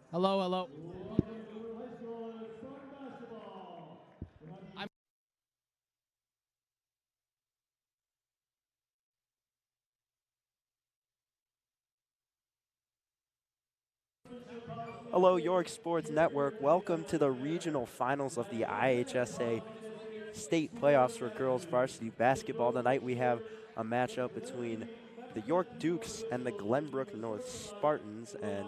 Hello, hello. I'm Hello, York Sports Network. Welcome to the regional finals of the IHSA state playoffs for girls varsity basketball. Tonight we have a matchup between the York Dukes and the Glenbrook North Spartans. And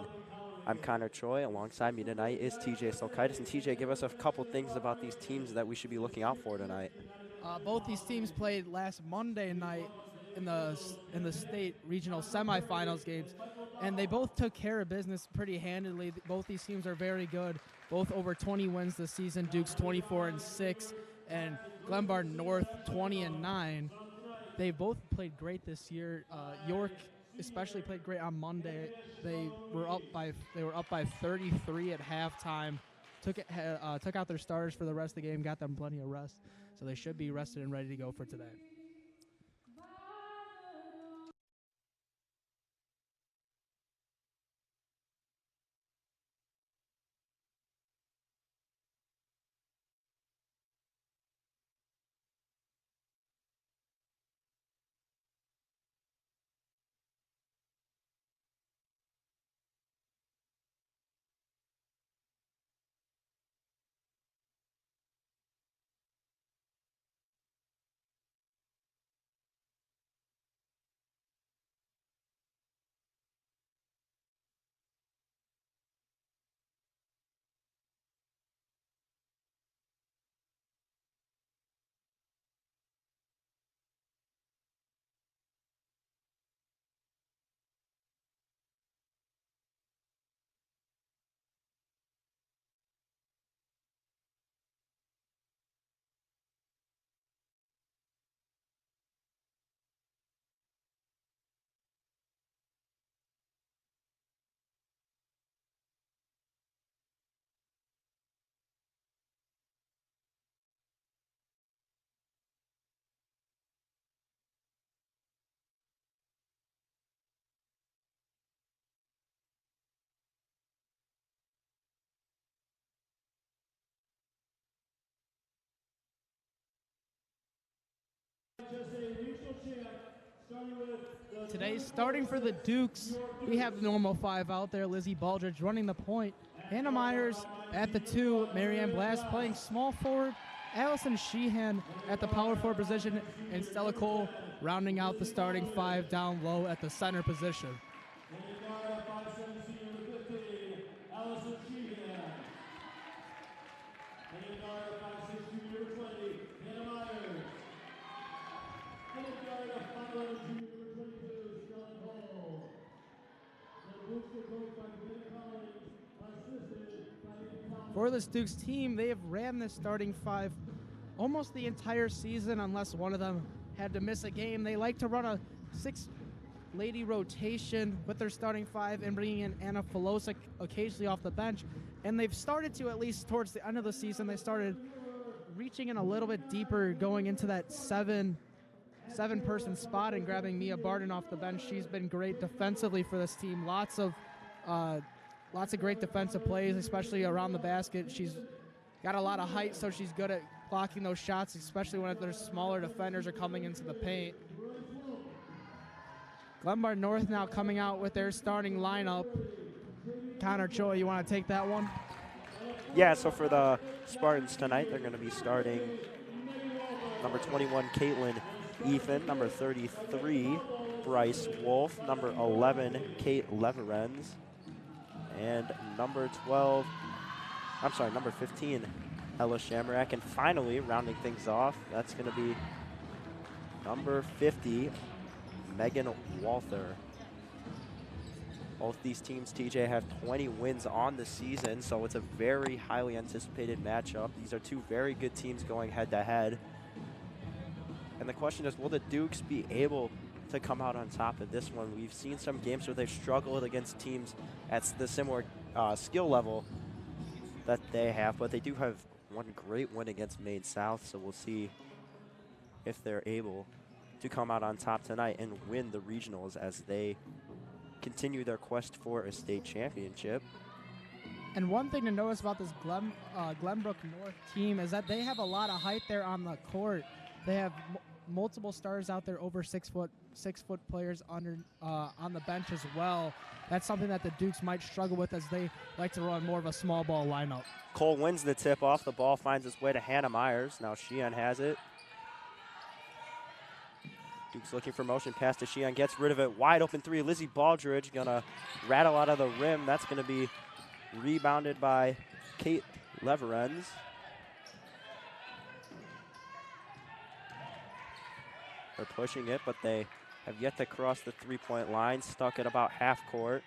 I'm Choi. Alongside me tonight is TJ Silkitis. And TJ, give us a couple things about these teams that we should be looking out for tonight. both these teams played last Monday night in the state regional semifinals games, and they both took care of business pretty handily. Both these teams are very good. Both over 20 wins this season. Duke's 24-6, and Glenbard North 20-9. They both played great this year. York especially played great on Monday. They were up by 33 at halftime. Took out their starters for the rest of the game. Got them plenty of rest, so they should be rested and ready to go for today. Today, starting for the Dukes, we have the normal five out there. Lizzie Baldridge running the point. Hannah Myers at the 2. Marianne Blast playing small forward. Allison Sheehan at the power forward position. And Stella Cole rounding out the starting 5 down low at the center position. For this Dukes team, they have ran this starting 5 almost the entire season, unless one of them had to miss a game. They like to run a 6-lady rotation with their starting 5 and bringing in Anna Filosa occasionally off the bench. And they've started to, at least towards the end of the season, they started reaching in a little bit deeper, going into that seven-person spot and grabbing Mia Barden off the bench. She's been great defensively for this team. Lots of great defensive plays, especially around the basket. She's got a lot of height, so she's good at blocking those shots, especially when there's smaller defenders are coming into the paint. Glenbard North now coming out with their starting lineup. Choi, you want to take that one? Yeah, so for the Spartans tonight, they're going to be starting number 21, Caitlin Ethan, number 33, Bryce Wolf, number 11, Kate Leverenz, and number 15, Ella Shamrock. And finally, rounding things off, that's going to be number 50, Megan Walther. Both these teams, TJ, have 20 wins on the season, so it's a very highly anticipated matchup. These are two very good teams going head-to-head. And the question is, will the Dukes be able to come out on top of this one? We've seen some games where they've struggled against teams at the similar skill level that they have, but they do have one great win against Maine South, so we'll see if they're able to come out on top tonight and win the regionals as they continue their quest for a state championship. And one thing to notice about this Glenbrook North team is that they have a lot of height there on the court. They have multiple stars out there, over 6 foot players under on the bench as well. That's something that the Dukes might struggle with, as they like to run more of a small ball lineup. Cole wins the tip off. The ball finds its way to Hannah Myers. Now Sheehan has it. Dukes looking for motion, pass to Sheehan, gets rid of it. Wide open three. Lizzie Baldridge gonna rattle out of the rim. That's gonna be rebounded by Kate Leverens. They're pushing it, but they have yet to cross the three-point line, stuck at about half court.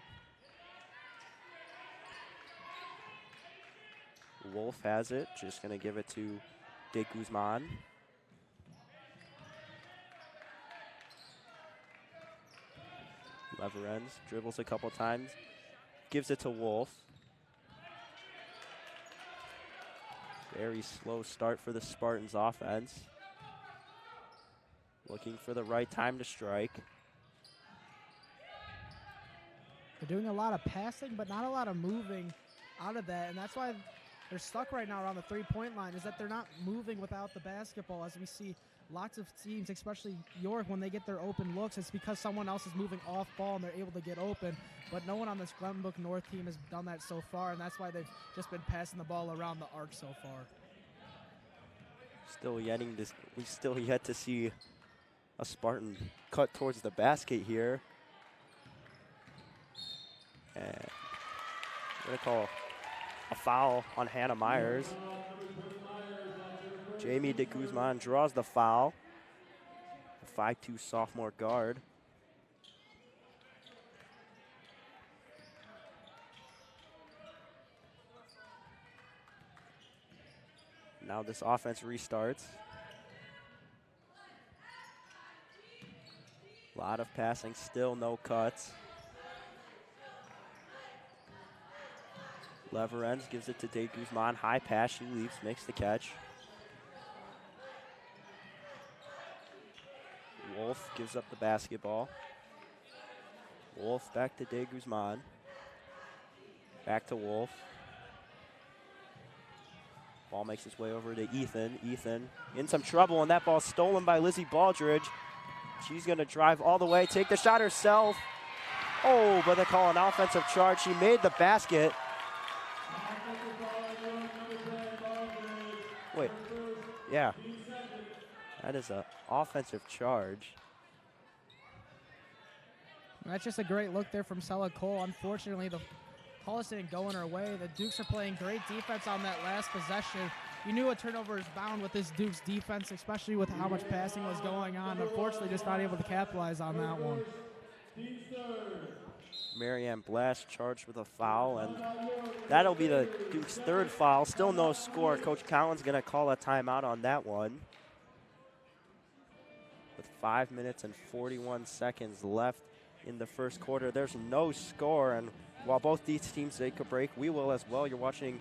Wolf has it, just gonna give it to De Guzman. Leverens dribbles a couple times, gives it to Wolf. Very slow start for the Spartans offense. Looking for the right time to strike. They're doing a lot of passing, but not a lot of moving out of that, and that's why they're stuck right now around the three-point line, is that they're not moving without the basketball. As we see lots of teams, especially York, when they get their open looks, it's because someone else is moving off ball and they're able to get open. But no one on this Glenbrook North team has done that so far, and that's why they've just been passing the ball around the arc so far. We still yet to see a Spartan cut towards the basket here. And we're going to call a foul on Hannah Myers. Jamie De Guzman draws the foul. The 5'2" sophomore guard. Now this offense restarts. A lot of passing, still no cuts. Leverens gives it to De Guzman. High pass, she leaps, makes the catch. Wolf gives up the basketball. Wolf back to De Guzman. Back to Wolf. Ball makes its way over to Ethan. Ethan in some trouble, and that ball's stolen by Lizzie Baldridge. She's going to drive all the way, take the shot herself. Oh, but they call an offensive charge. She made the basket. Wait, yeah. That is an offensive charge. That's just a great look there from Stella Cole. Unfortunately, the call didn't go in her way. The Dukes are playing great defense on that last possession. You knew a turnover is bound with this Dukes defense, especially with how much passing was going on. Unfortunately, just not able to capitalize on that one. Marianne Blast charged with a foul, and that'll be the Dukes' third foul. Still no score. Coach Collins going to call a timeout on that one. With 5 minutes and 41 seconds left in the first quarter, there's no score, and while both these teams take a break, we will as well. You're watching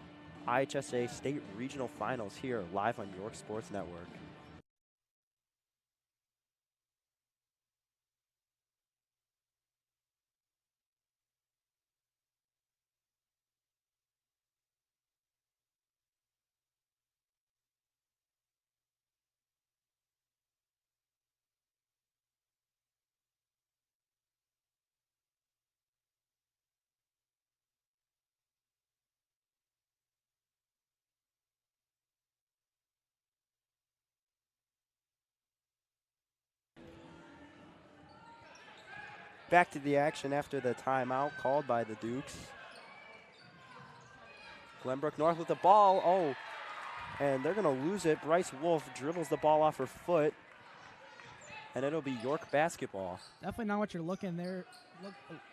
IHSA State Regional Finals here live on York Sports Network. Back to the action after the timeout called by the Dukes. Glenbrook North with the ball. Oh, and they're going to lose it. Bryce Wolf dribbles the ball off her foot, and it'll be York basketball. Definitely not what you're looking there.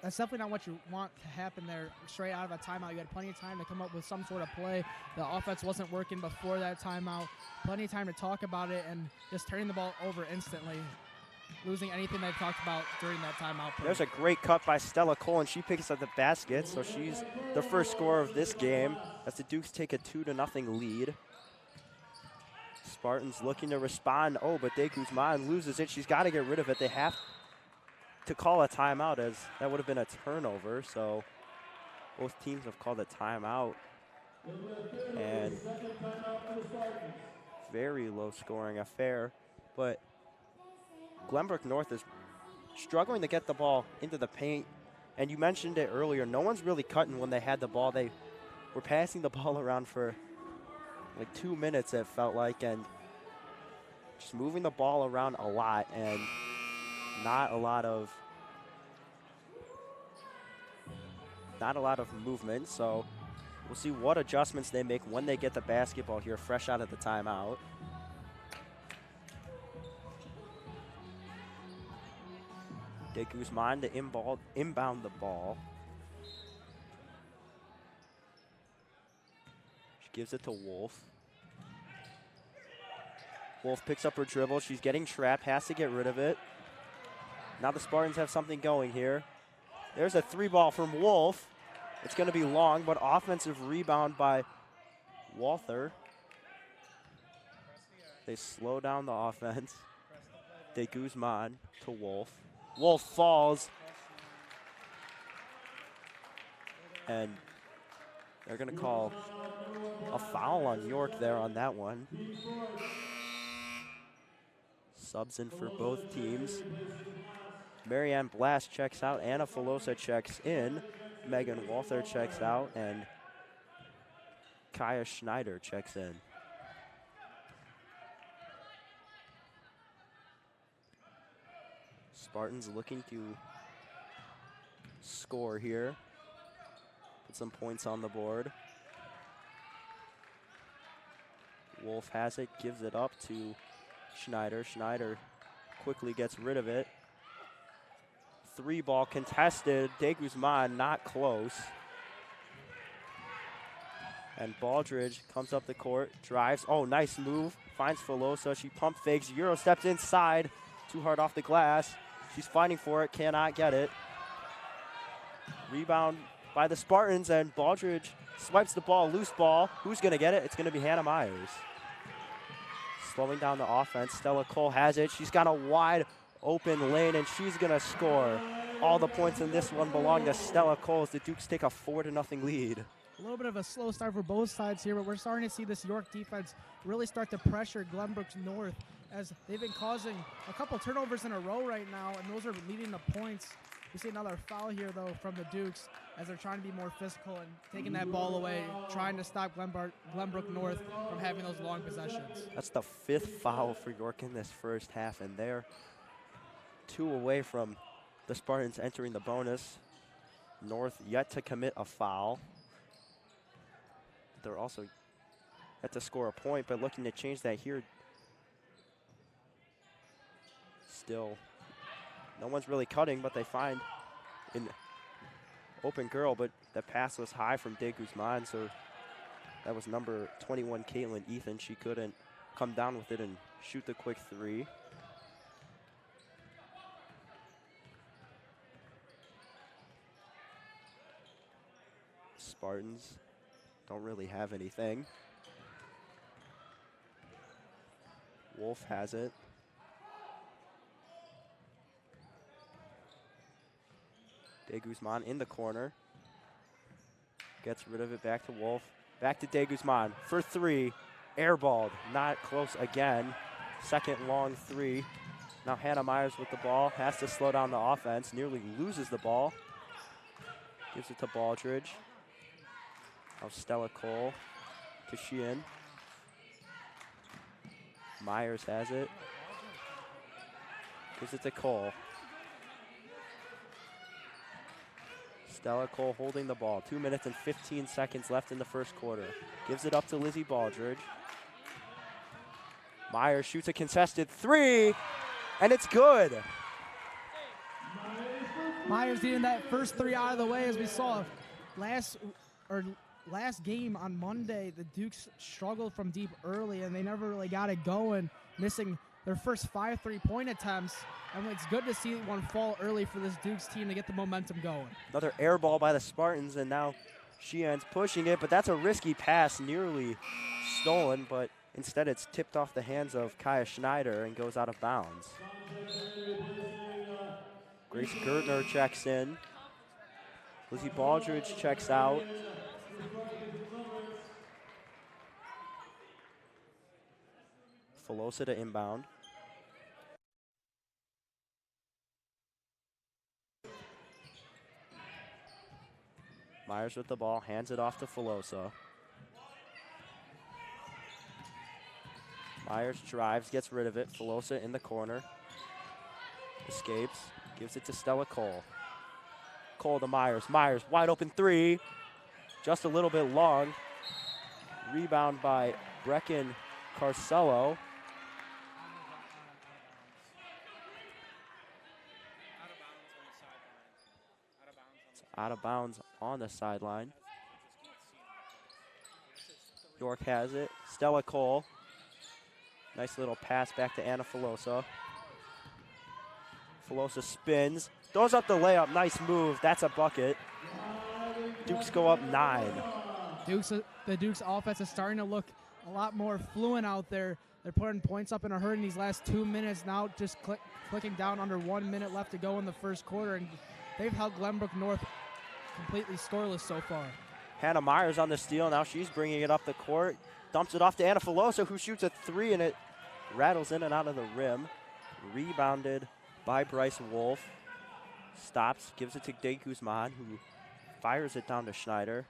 That's definitely not what you want to happen there straight out of a timeout. You had plenty of time to come up with some sort of play. The offense wasn't working before that timeout. Plenty of time to talk about it, and just turning the ball over instantly, losing anything they've talked about during that timeout. There's a great cut by Stella Cole, and she picks up the basket, so she's the first scorer of this game as the Dukes take a 2-0 lead. Spartans looking to respond. Oh, but De Guzman loses it. She's got to get rid of it. They have to call a timeout, as that would have been a turnover, so Both teams have called a timeout. And very low scoring affair. But Glenbrook North is struggling to get the ball into the paint. And you mentioned it earlier, no one's really cutting when they had the ball. They were passing the ball around for like 2 minutes, it felt like, and just moving the ball around a lot and not a lot of movement. So we'll see what adjustments they make when they get the basketball here fresh out of the timeout. De Guzman to inbound the ball. She gives it to Wolf. Wolf picks up her dribble. She's getting trapped, has to get rid of it. Now the Spartans have something going here. There's a 3-ball from Wolf. It's going to be long, but offensive rebound by Walther. They slow down the offense. De Guzman to Wolf. Wolf falls. And they're going to call a foul on York there on that one. Subs in for both teams. Marianne Blast checks out. Anna Filosa checks in. Megan Walther checks out. And Kaya Schneider checks in. Spartans looking to score here. Put some points on the board. Wolf has it, gives it up to Schneider. Schneider quickly gets rid of it. 3-ball contested. De Guzman not close. And Baldridge comes up the court, drives. Oh, nice move. Finds Filosa. She pump fakes. Euro steps inside. Too hard off the glass. She's fighting for it, cannot get it. Rebound by the Spartans, and Baldridge swipes the ball, loose ball. Who's going to get it? It's going to be Hannah Myers. Slowing down the offense. Stella Cole has it. She's got a wide open lane, and she's going to score. All the points in this one belong to Stella Cole as the Dukes take a 4-0 lead. A little bit of a slow start for both sides here, but we're starting to see this York defense really start to pressure Glenbrook North as they've been causing a couple turnovers in a row right now, and those are leading to points. We see another foul here, though, from the Dukes as they're trying to be more physical and taking that ball away, trying to stop Glenbrook North from having those long possessions. That's the 5th foul for York in this first half, and they're 2 away from the Spartans entering the bonus. North yet to commit a foul. They're also yet to score a point, but looking to change that here. Still, no one's really cutting, but they find an open girl, but the pass was high from De Guzman, so that was number 21, Caitlin Ethan. She couldn't come down with it and shoot the quick 3. Spartans don't really have anything. Wolf has it. De Guzman in the corner. Gets rid of it back to Wolf. Back to De Guzman for 3. Airballed. Not close again. Second long 3. Now Hannah Myers with the ball. Has to slow down the offense. Nearly loses the ball. Gives it to Baldridge. Now Stella Cole to Sheehan. Myers has it. Gives it to Cole. Stella Cole holding the ball. 2 minutes and 15 seconds left in the first quarter. Gives it up to Lizzie Baldridge. Myers shoots a contested 3, and it's good. Myers getting that first 3 out of the way, as we saw last game on Monday. The Dukes struggled from deep early, and they never really got it going, missing their first 5 3-point attempts. And it's good to see one fall early for this Dukes team to get the momentum going. Another air ball by the Spartans, and now Sheehan's pushing it, but that's a risky pass, nearly stolen, but instead it's tipped off the hands of Kaya Schneider and goes out of bounds. Grace Gertner checks in. Lizzie Baldridge checks out. Filosa to inbound. Myers with the ball, hands it off to Filosa. Myers drives, gets rid of it. Filosa in the corner. Escapes, gives it to Stella Cole. Cole to Myers. Myers, wide open three. Just a little bit long. Rebound by Brecken Carcello. It's out of bounds on the sideline. York has it. Stella Cole. Nice little pass back to Anna Filosa. Filosa spins, throws up the layup. Nice move. That's a bucket. Dukes go up 9. The Dukes offense is starting to look a lot more fluent out there. They're putting points up in a hurry in these last 2 minutes. Now just clicking down under 1 minute left to go in the first quarter, and they've held Glenbrook North completely scoreless so far. Hannah Myers on the steal. Now she's bringing it up the court. Dumps it off to Anna Filosa, who shoots a 3, and it rattles in and out of the rim. Rebounded by Bryce Wolf. Stops, gives it to De Guzman, who fires it down to Schneider.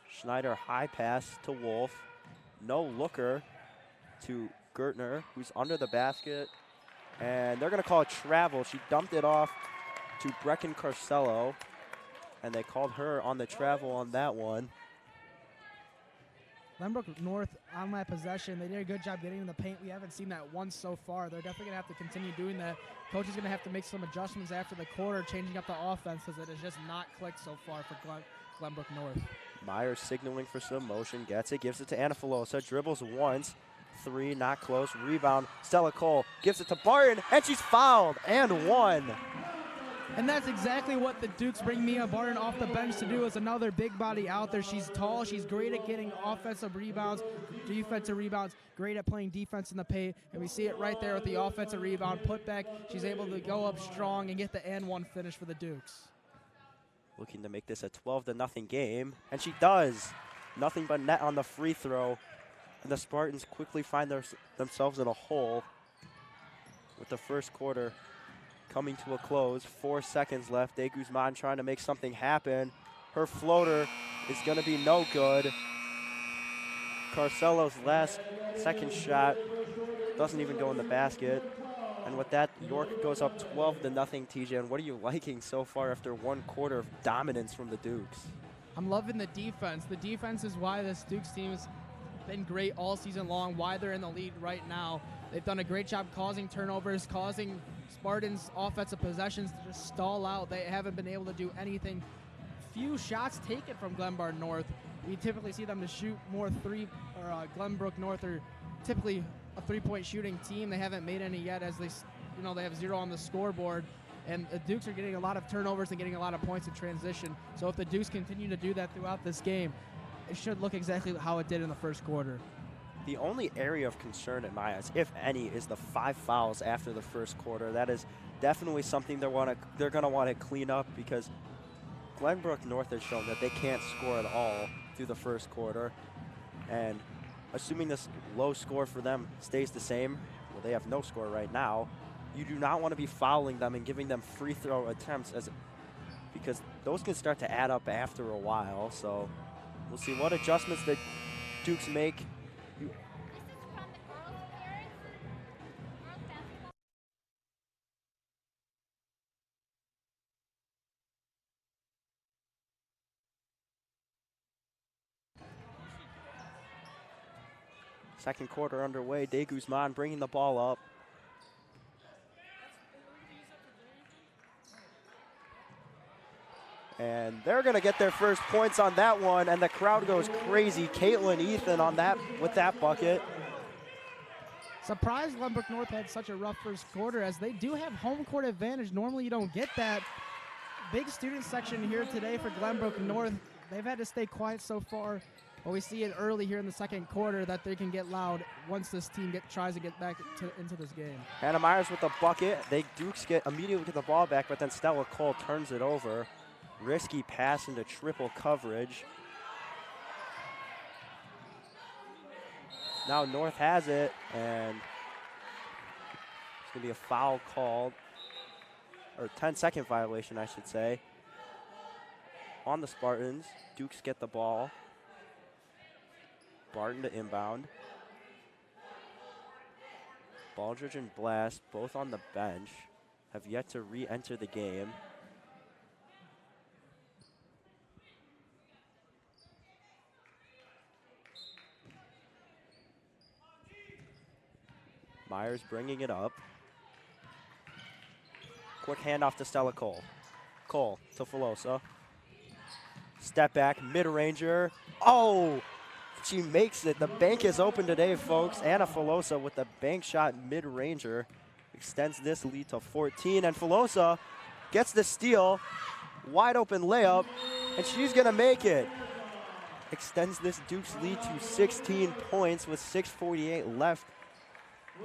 Schneider high pass to Wolf. No looker to Gertner, who's under the basket. And they're going to call it travel. She dumped it off to Brecken Carcello, and they called her on the travel on that one. Glenbrook North on that possession, they did a good job getting in the paint. We haven't seen that once so far. They're definitely going to have to continue doing that. Coach is going to have to make some adjustments after the quarter, changing up the offense, because it has just not clicked so far for Glenbrook North. Myers signaling for some motion, gets it, gives it to Anna Filosa, dribbles once, 3, not close, rebound, Stella Cole gives it to Barton, and she's fouled, and 1. And that's exactly what the Dukes bring Mia Barton off the bench to do, is another big body out there. She's tall, she's great at getting offensive rebounds, defensive rebounds, great at playing defense in the paint, and we see it right there with the offensive rebound, put back. She's able to go up strong and get the and-one finish for the Dukes. Looking to make this a 12-0 game, and she does. Nothing but net on the free throw, and the Spartans quickly find themselves in a hole with the first quarter coming to a close. 4 seconds left. De Guzman trying to make something happen. Her floater is going to be no good. Carcello's second shot doesn't even go in the basket. And with that, York goes up 12-0, TJ. And what are you liking so far after 1 quarter of dominance from the Dukes? I'm loving the defense. The defense is why this Dukes team has been great all season long, why they're in the lead right now. They've done a great job causing turnovers, causing Spartans' offensive possessions to just stall out. They haven't been able to do anything. Few shots taken from Glenbrook North. We typically see them to shoot more Glenbrook North are typically a three-point shooting team. They haven't made any yet, as they have 0 on the scoreboard. And the Dukes are getting a lot of turnovers and getting a lot of points in transition. So if the Dukes continue to do that throughout this game, it should look exactly how it did in the first quarter. The only area of concern in my eyes, if any, is the 5 fouls after the first quarter. That is definitely something they're going to want to clean up, because Glenbrook North has shown that they can't score at all through the first quarter. And assuming this low score for them stays the same, well, they have no score right now, you do not want to be fouling them and giving them free throw attempts, because those can start to add up after a while. So we'll see what adjustments the Dukes make. Second quarter underway. De Guzman bringing the ball up. And they're going to get their first points on that one, and the crowd goes crazy. Caitlin Ethan on that with that bucket. Surprised Glenbrook North had such a rough first quarter, as they do have home court advantage. Normally you don't get that. Big student section here today for Glenbrook North. They've had to stay quiet so far, but we see it early here in the second quarter that they can get loud once this team tries to get back into this game. Hannah Myers with the bucket. Dukes immediately get the ball back, but then Stella Cole turns it over. Risky pass into triple coverage. Now North has it, and it's going to be a foul called, or 10-second violation, I should say, on the Spartans. Dukes get the ball. Barton to inbound. Baldridge and Blast, both on the bench, have yet to re-enter the game. Myers bringing it up. Quick handoff to Stella Cole. Cole to Filosa. Step back, mid-ranger. Oh, she makes it. The bank is open today, folks. Anna Filosa with the bank shot mid-ranger extends this lead to 14. And Filosa gets the steal. Wide open layup, and she's going to make it. Extends this Duke's lead to 16 points with 6:48 left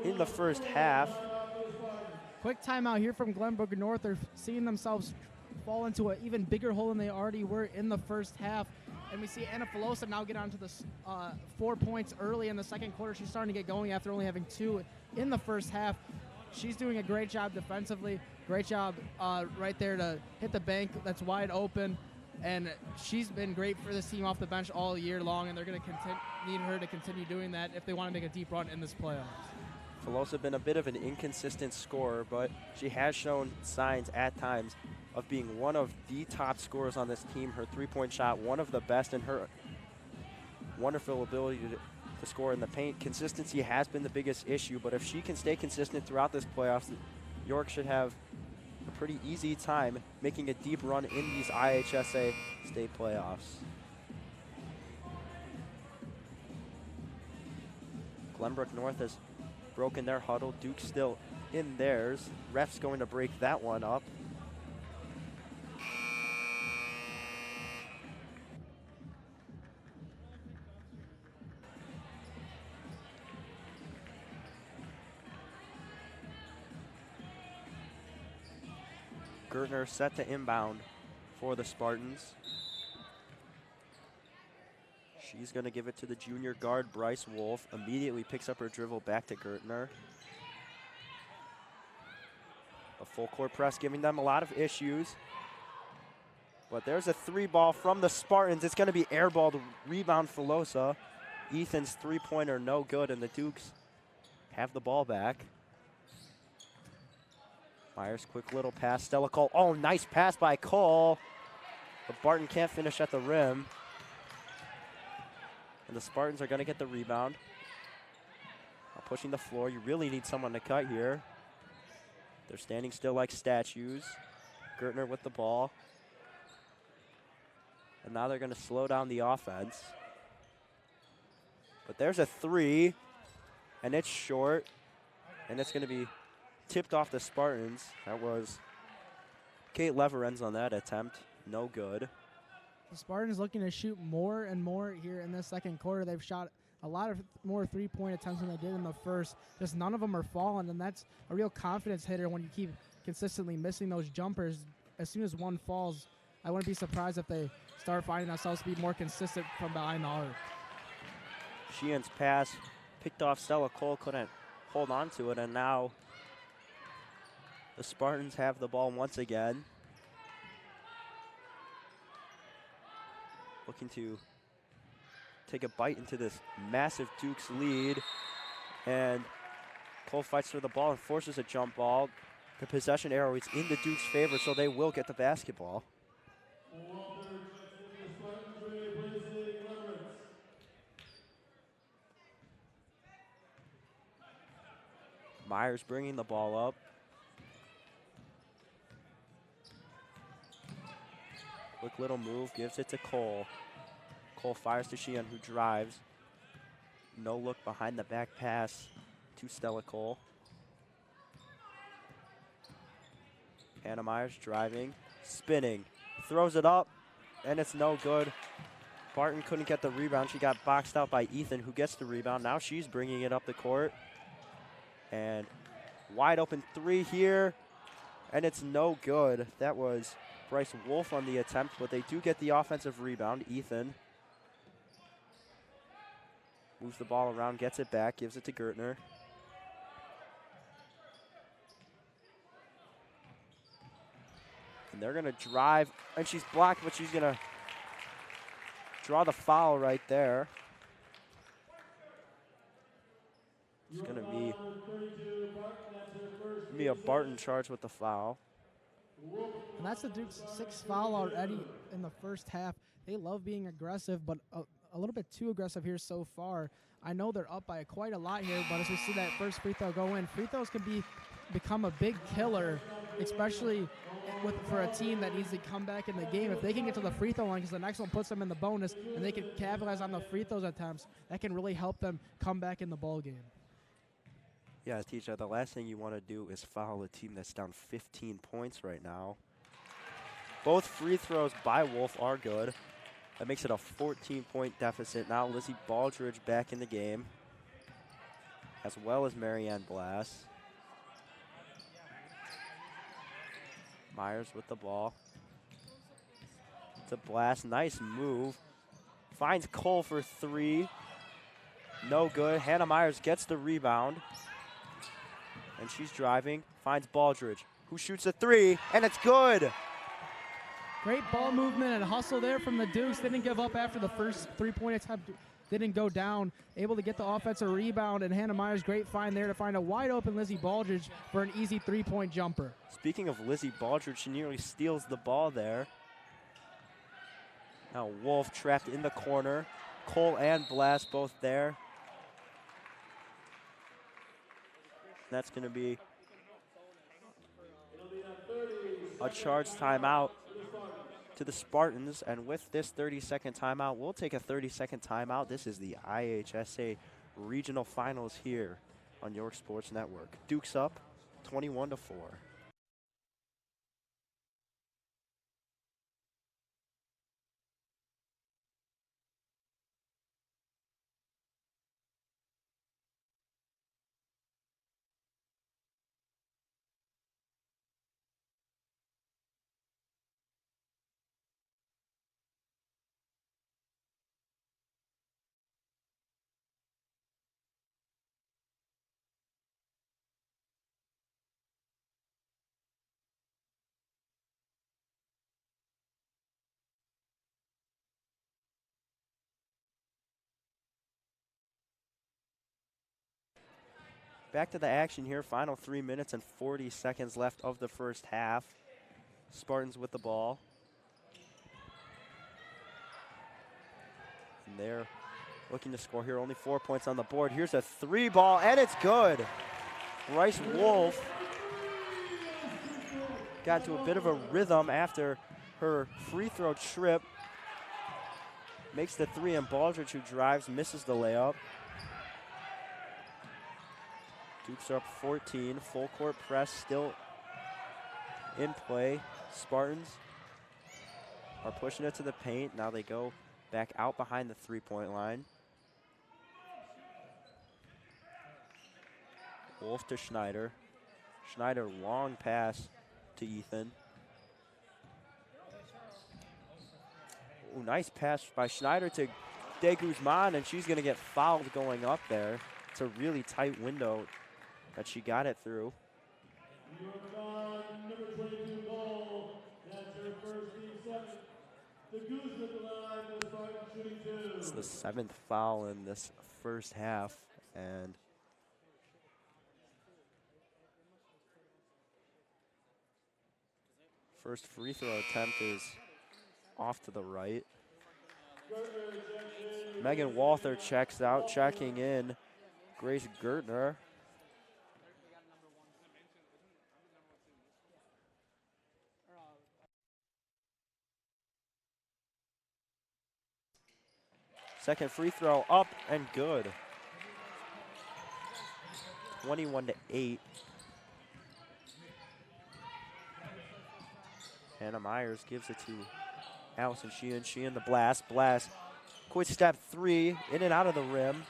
in the first half. Quick timeout here from Glenbrook North. They're seeing themselves fall into an even bigger hole than they already were in the first half. And we see Anna Filosa now get onto the 4 points early in the second quarter. She's starting to get going after only having 2 in the first half. She's doing a great job defensively. Great job right there to hit the bank that's wide open. And she's been great for this team off the bench all year long, and they're going to need her to continue doing that if they want to make a deep run in this playoffs. Filosa been a bit of an inconsistent scorer, but she has shown signs at times of being one of the top scorers on this team. Her three-point shot, one of the best, and her wonderful ability to score in the paint. Consistency has been the biggest issue, but if she can stay consistent throughout this playoffs, York should have a pretty easy time making a deep run in these IHSA state playoffs. Glenbrook North has broken their huddle. Duke still in theirs. Ref's going to break that one up. Gertner set to inbound for the Spartans. She's going to give it to the junior guard, Bryce Wolf. Immediately picks up her dribble back to Gertner. A full court press giving them a lot of issues. But there's a 3-ball from the Spartans. It's going to be airballed, rebound Filosa. Ethan's three-pointer no good, and the Dukes have the ball back. Myers, quick little pass. Stella Cole. Oh, nice pass by Cole. But Barton can't finish at the rim. And the Spartans are going to get the rebound. Pushing the floor. You really need someone to cut here. They're standing still like statues. Gertner with the ball. And now they're going to slow down the offense. But there's a 3. And it's short. And it's going to be tipped off the Spartans. That was Kate Leverens on that attempt. No good. The Spartans looking to shoot more and more here in this second quarter. They've shot a lot of more three-point attempts than they did in the first. Just none of them are falling, and that's a real confidence hitter when you keep consistently missing those jumpers. As soon as one falls, I wouldn't be surprised if they start finding themselves to be more consistent from behind the arc. Sheehan's pass picked off Stella Cole, couldn't hold on to it, and now the Spartans have the ball once again. Looking to take a bite into this massive Duke's lead. And Cole fights for the ball and forces a jump ball. The possession arrow is in the Duke's favor, so they will get the basketball. Myers bringing the ball up. Quick little move, gives it to Cole. Cole fires to Sheehan, who drives. No look behind the back pass to Stella Cole. Hannah Myers driving, spinning, throws it up, and it's no good. Barton couldn't get the rebound. She got boxed out by Ethan, who gets the rebound. Now she's bringing it up the court. And wide open 3 here. and it's no good. That was Bryce Wolf on the attempt, but they do get the offensive rebound. Ethan moves the ball around, gets it back, gives it to Gertner. And they're going to drive, and she's blocked, but she's going to draw the foul right there. It's going to be a Barton charge with the foul. And that's the Duke's 6th foul already in the first half. They love being aggressive, but a little bit too aggressive here so far. I know they're up by quite a lot here, but as we see that first free throw go in, free throws can become a big killer, especially for a team that needs to come back in the game. If they can get to the free throw line, because the next one puts them in the bonus, and they can capitalize on the free throws attempts, that can really help them come back in the ball game. Yeah, Tisha, the last thing you want to do is foul a team that's down 15 points right now. Both free throws by Wolf are good. That makes it a 14-point deficit. Now Lizzie Baldridge back in the game, as well as Marianne Blass. Myers with the ball. It's a Blass, nice move. Finds Cole for 3. No good. Hannah Myers gets the rebound. And she's driving, finds Baldridge, who shoots a 3, and it's good. Great ball movement and hustle there from the Dukes. They didn't give up after the first 3-point attempt. Didn't go down. Able to get the offensive rebound, and Hannah Myers, great find there to find a wide open Lizzie Baldridge for an easy 3-point jumper. Speaking of Lizzie Baldridge, she nearly steals the ball there. Now Wolf trapped in the corner. Cole and Blass both there. That's going to be a charge timeout to the Spartans. And with this 30-second timeout, we'll take a 30-second timeout. This is the IHSA Regional Finals here on York Sports Network. Duke's up 21-4. Back to the action here. Final 3 minutes and 40 seconds left of the first half. Spartans with the ball. And they're looking to score here. Only 4 points on the board. Here's a 3 ball, and it's good. Bryce Wolf got into a bit of a rhythm after her free throw trip. Makes the 3, and Baldridge, who drives, misses the layup. Dukes are up 14. Full court press still in play. Spartans are pushing it to the paint. Now they go back out behind the 3-point line. Wolf to Schneider. Schneider, long pass to Ethan. Ooh, nice pass by Schneider to De Guzman, and she's going to get fouled going up there. It's a really tight window that she got it through. It's the 7th foul in this first half, and first free throw attempt is off to the right. Megan Walther checks out, checking in Grace Gertner. Second free throw up and good. 21-8. Hannah Myers gives it to Allison Sheehan. Sheehan the blast. Quick step 3, in and out of the rim.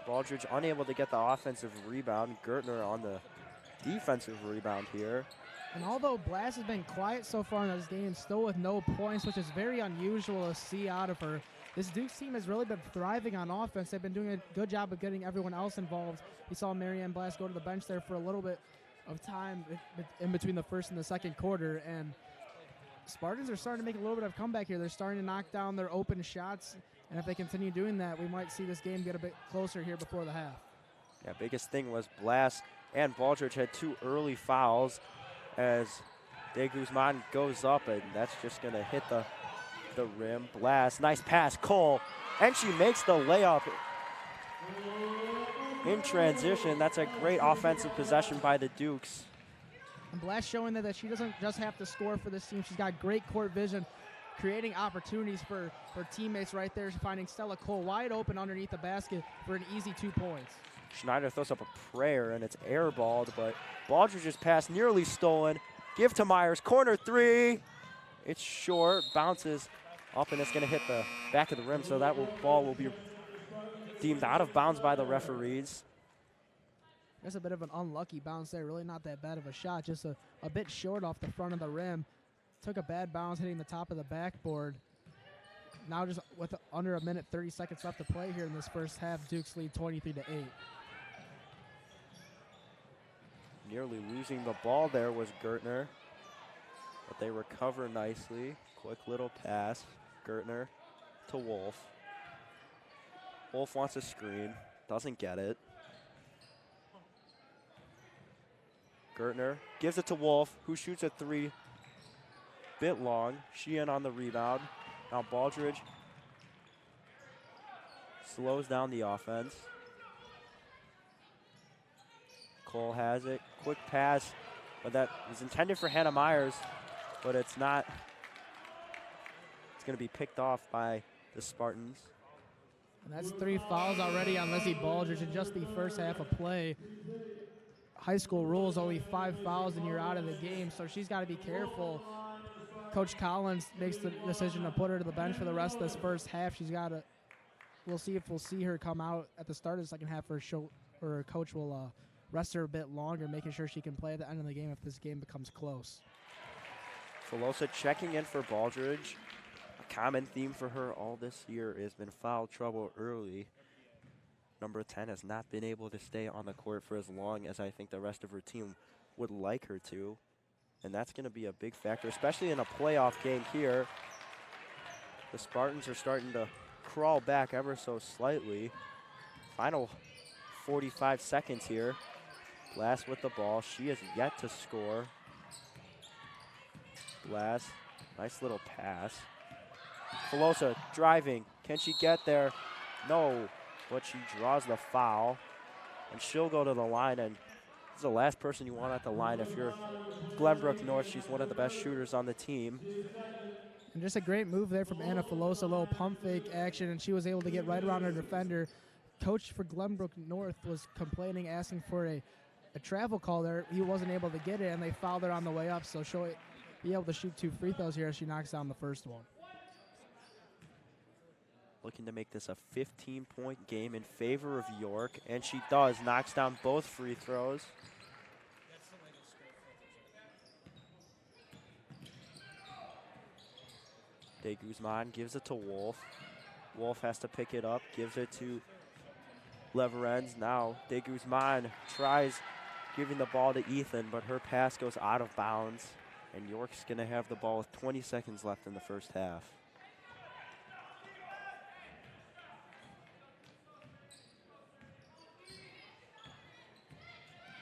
Baldridge unable to get the offensive rebound. Gertner on the defensive rebound here. And although Blast has been quiet so far in this game, still with no points, which is very unusual to see out of her, this Dukes team has really been thriving on offense. They've been doing a good job of getting everyone else involved. We saw Marianne Blast go to the bench there for a little bit of time in between the first and the second quarter, and Spartans are starting to make a little bit of comeback here. They're starting to knock down their open shots, and if they continue doing that, we might see this game get a bit closer here before the half. Yeah, biggest thing was Blast and Borchers had 2 early fouls as De Guzman goes up, and that's just going to hit the rim. Blast, nice pass, Cole, and she makes the layup in transition. That's a great offensive possession by the Dukes. And Blast showing that she doesn't just have to score for this team. She's got great court vision, creating opportunities for her teammates right there, finding Stella Cole wide open underneath the basket for an easy 2 points. Schneider throws up a prayer, and it's airballed, but Baldridge's pass nearly stolen. Give to Myers, corner 3. It's short, bounces up, and it's going to hit the back of the rim, so that ball will be deemed out of bounds by the referees. There's a bit of an unlucky bounce there. Really not that bad of a shot, just a bit short off the front of the rim. Took a bad bounce hitting the top of the backboard. Now just with under a minute, 30 seconds left to play here in this first half, Dukes lead 23-8. Nearly losing the ball there was Gertner, but they recover nicely. Quick little pass, Gertner to Wolf. Wolf wants a screen, doesn't get it. Gertner gives it to Wolf, who shoots a 3, bit long. Sheehan on the rebound. Now Baldridge slows down the offense. Cole has it, quick pass, but that was intended for Hannah Myers, but it's not. It's going to be picked off by the Spartans. And that's 3 fouls already on Lizzie Baldridge in just the first half of play. High school rules, only 5 fouls and you're out of the game, so she's got to be careful. Coach Collins makes the decision to put her to the bench for the rest of this first half. She's got to. We'll see if we'll see her come out at the start of the second half, or her coach will rest her a bit longer, making sure she can play at the end of the game if this game becomes close. Filosa checking in for Baldridge. A common theme for her all this year has been foul trouble early. Number 10 has not been able to stay on the court for as long as I think the rest of her team would like her to. And that's going to be a big factor, especially in a playoff game here. The Spartans are starting to crawl back ever so slightly. Final 45 seconds here. Blast with the ball. She has yet to score. Blast, nice little pass. Filosa driving. Can she get there? No, but she draws the foul. And she'll go to the line, and this is the last person you want at the line if you're Glenbrook North. She's one of the best shooters on the team. And just a great move there from Anna Filosa, a little pump fake action, and she was able to get right around her defender. Coach for Glenbrook North was complaining, asking for a travel call there. He wasn't able to get it, and they fouled her on the way up, so she'll be able to shoot 2 free throws here as she knocks down the first one. Looking to make this a 15-point game in favor of York, and she does. Knocks down both free throws. De Guzman gives it to Wolf. Wolf has to pick it up, gives it to Leverens. Now De Guzman tries giving the ball to Ethan, but her pass goes out of bounds, and York's going to have the ball with 20 seconds left in the first half.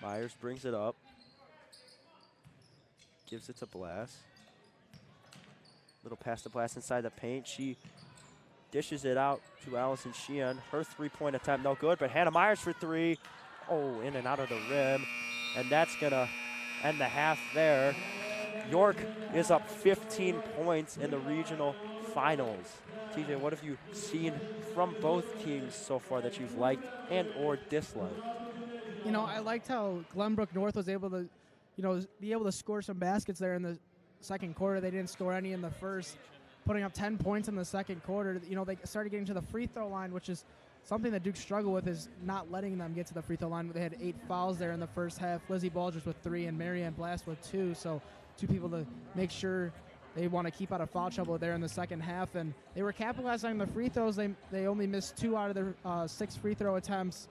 Myers brings it up, gives it to Blast. Little pass to Blast inside the paint. She dishes it out to Allison Sheehan. Her 3-point attempt, no good, but Hannah Myers for 3. Oh, in and out of the rim. And that's going to end the half there. York is up 15 points in the regional finals. TJ, what have you seen from both teams so far that you've liked and or disliked? You know, I liked how Glenbrook North was able to, be able to score some baskets there in the second quarter. They didn't score any in the first, putting up 10 points in the second quarter. They started getting to the free throw line, which is something that Duke struggled with is not letting them get to the free throw line. They had 8 fouls there in the first half. Lizzie Borchers with 3 and Marianne Blast with 2. So 2 people to make sure they want to keep out of foul trouble there in the second half. And they were capitalizing on the free throws. They only missed 2 out of their 6 free throw attempts.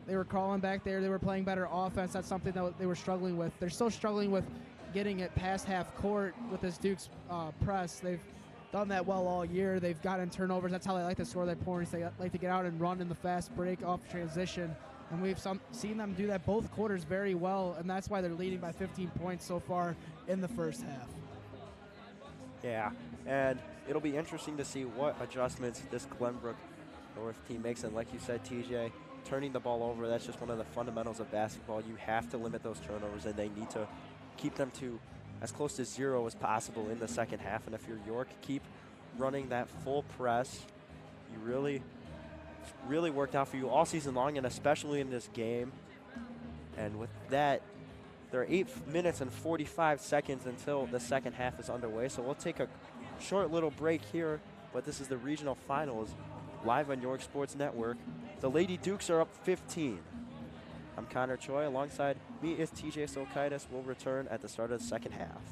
They were crawling back there. They were playing better offense. That's something that they were struggling with. They're still struggling with getting it past half court with this Duke's press. They've done that well all year. They've gotten turnovers. That's how they like to score their points. They like to get out and run in the fast break off transition. And we've seen them do that both quarters very well, and that's why they're leading by 15 points so far in the first half. Yeah, and it'll be interesting to see what adjustments this Glenbrook North team makes. And like you said, TJ, turning the ball over, that's just one of the fundamentals of basketball. You have to limit those turnovers, and they need to keep them to as close to 0 as possible in the second half. And if you're York, keep running that full press. You really worked out for you all season long, and especially in this game. And with that, there are 8 minutes and 45 seconds until the second half is underway. So we'll take a short little break here, but this is the regional finals live on York Sports Network. The Lady Dukes are up 15. I'm Connor Choi. Alongside me is TJ Silkitis. We'll return at the start of the second half.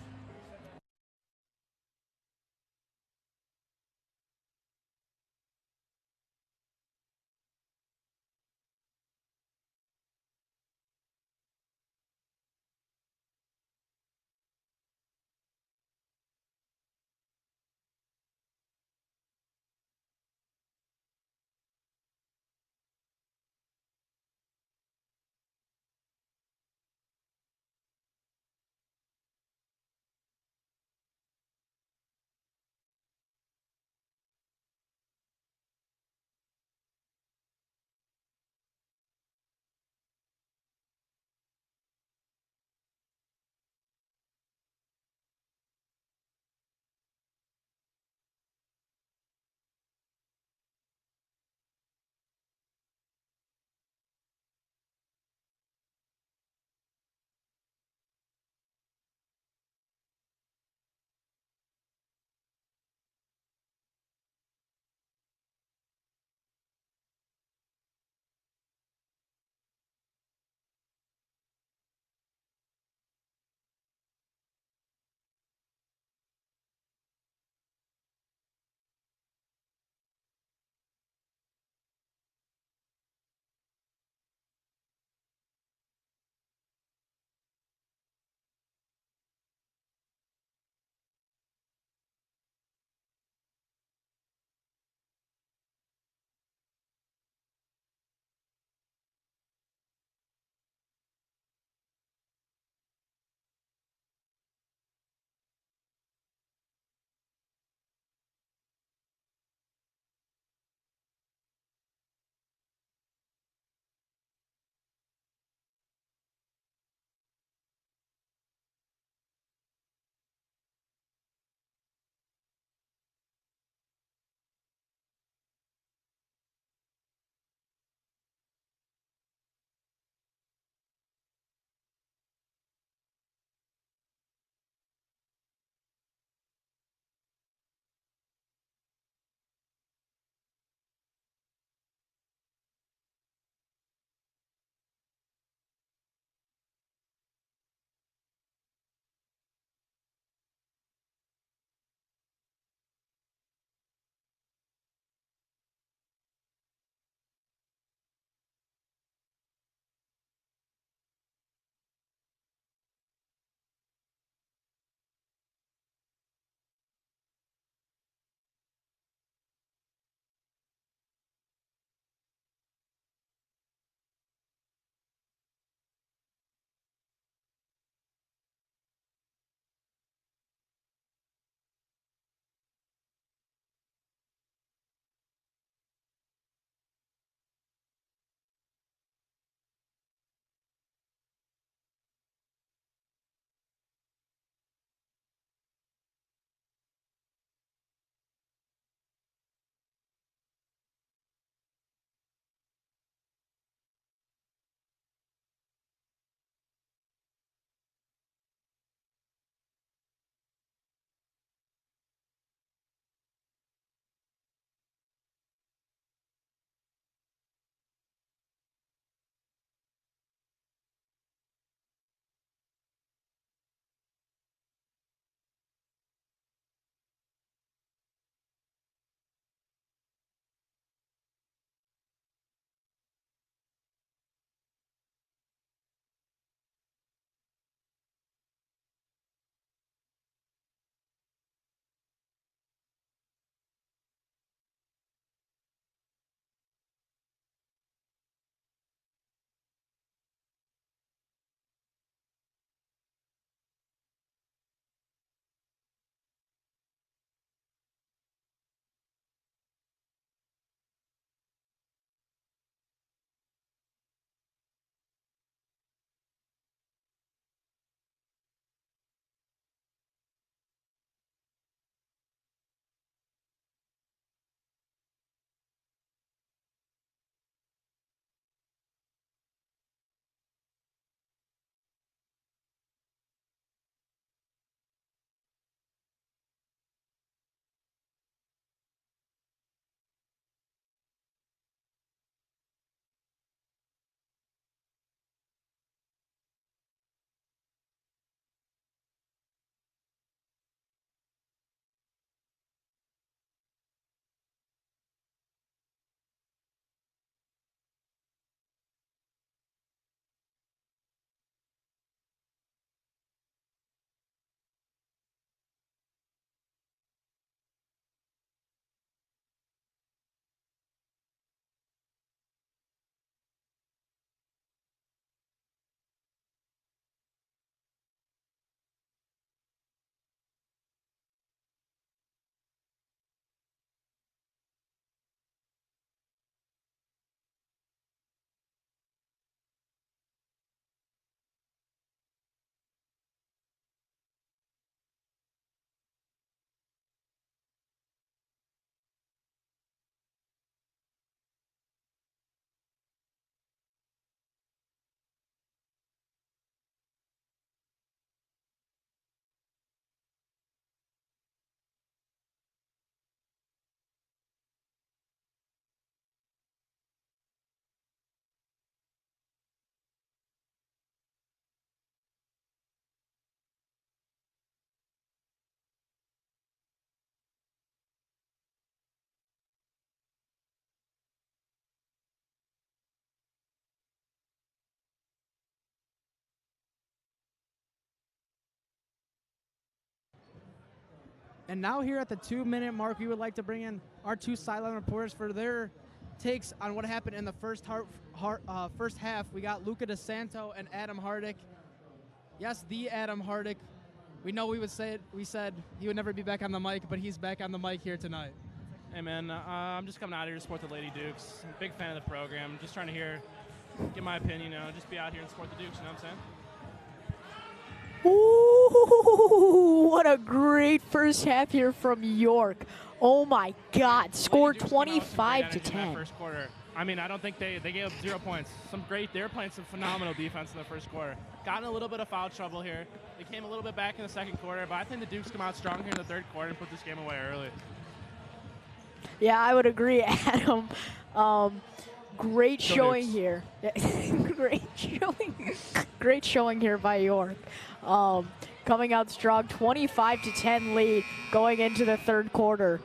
And now here at the 2-minute mark, we would like to bring in our two sideline reporters for their takes on what happened in the first half. We got Luca DeSanto and Adam Hardick. Yes, the Adam Hardick. We know we said he would never be back on the mic, but he's back on the mic here tonight. Hey, man, I'm just coming out here to support the Lady Dukes. I'm a big fan of the program. Just trying to get my opinion, just be out here and support the Dukes, you know what I'm saying? Ooh, what a great first half here from York. Oh my God, scored 25 to 10. First quarter. I mean, I don't think they gave up 0 points. They were playing some phenomenal defense in the first quarter. Got in a little bit of foul trouble here. They came a little bit back in the second quarter, but I think the Dukes come out strong here in the third quarter and put this game away early. Yeah, I would agree, Adam. Great showing here. Great showing here by York. Coming out strong, 25 to 10 lead going into the third quarter.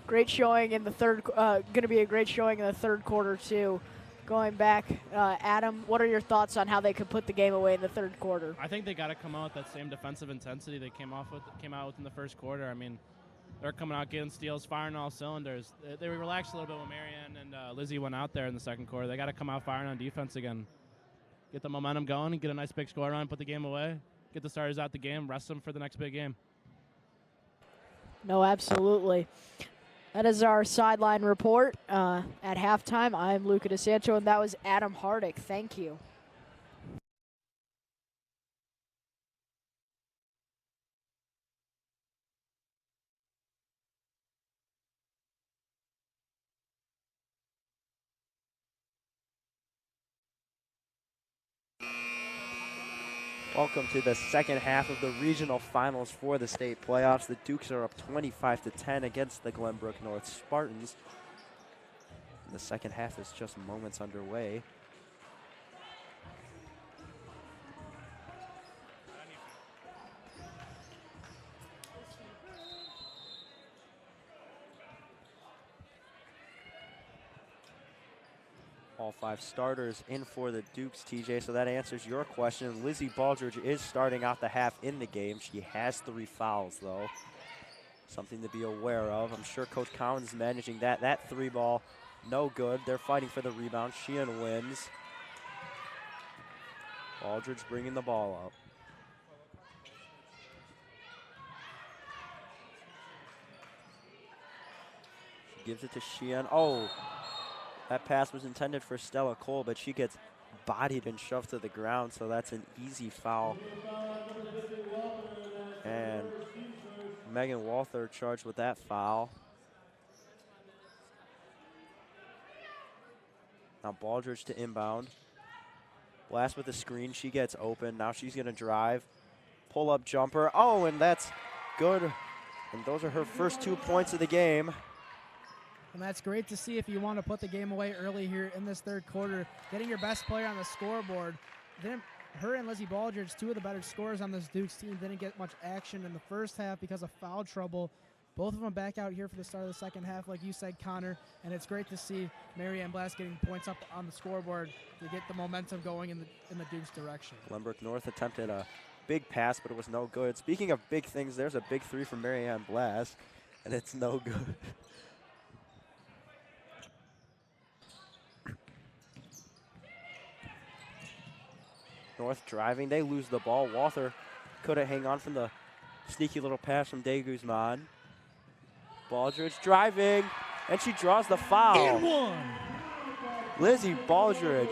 Great showing in the third. Going to be a great showing in the third quarter too. Going back, Adam, what are your thoughts on how they could put the game away in the third quarter? I think they got to come out with that same defensive intensity they came out with in the first quarter. I mean, they're coming out getting steals, firing all cylinders. They relaxed a little bit when Marianne and Lizzie went out there in the second quarter. They got to come out firing on defense again. Get the momentum going and get a nice big score on, put the game away, get the starters out the game, rest them for the next big game. No, absolutely. That is our sideline report at halftime. I'm Luca DeSanto, and that was Adam Hardick. Thank you. Welcome to the second half of the regional finals for the state playoffs. The Dukes are up 25 to 10 against the Glenbrook North Spartans. And the second half is just moments underway. All 5 starters in for the Dukes, TJ, so that answers your question. Lizzie Baldridge is starting out the half in the game. She has 3 fouls, though. Something to be aware of. I'm sure Coach Collins is managing that. That 3 ball, no good. They're fighting for the rebound. Sheehan wins. Baldridge bringing the ball up. She gives it to Sheehan. Oh! That pass was intended for Stella Cole, but she gets bodied and shoved to the ground, so that's an easy foul. And Megan Walther charged with that foul. Now Baldridge to inbound. Blast with the screen, she gets open. Now she's gonna drive. Pull up jumper, oh, and that's good. And those are her first 2 points of the game. And that's great to see if you want to put the game away early here in this third quarter. Getting your best player on the scoreboard. Then her and Lizzie Baldridge, 2 of the better scorers on this Dukes team, didn't get much action in the first half because of foul trouble. Both of them back out here for the start of the second half, like you said, Connor. And it's great to see Marianne Blast getting points up on the scoreboard to get the momentum going in the Dukes direction. Glenbrook North attempted a big pass, but it was no good. Speaking of big things, there's a big 3 from Marianne Blast, and it's no good. North driving, they lose the ball. Walther couldn't hang on from the sneaky little pass from De Guzman. Baldridge driving, and she draws the foul. And 1. Lizzie Baldridge.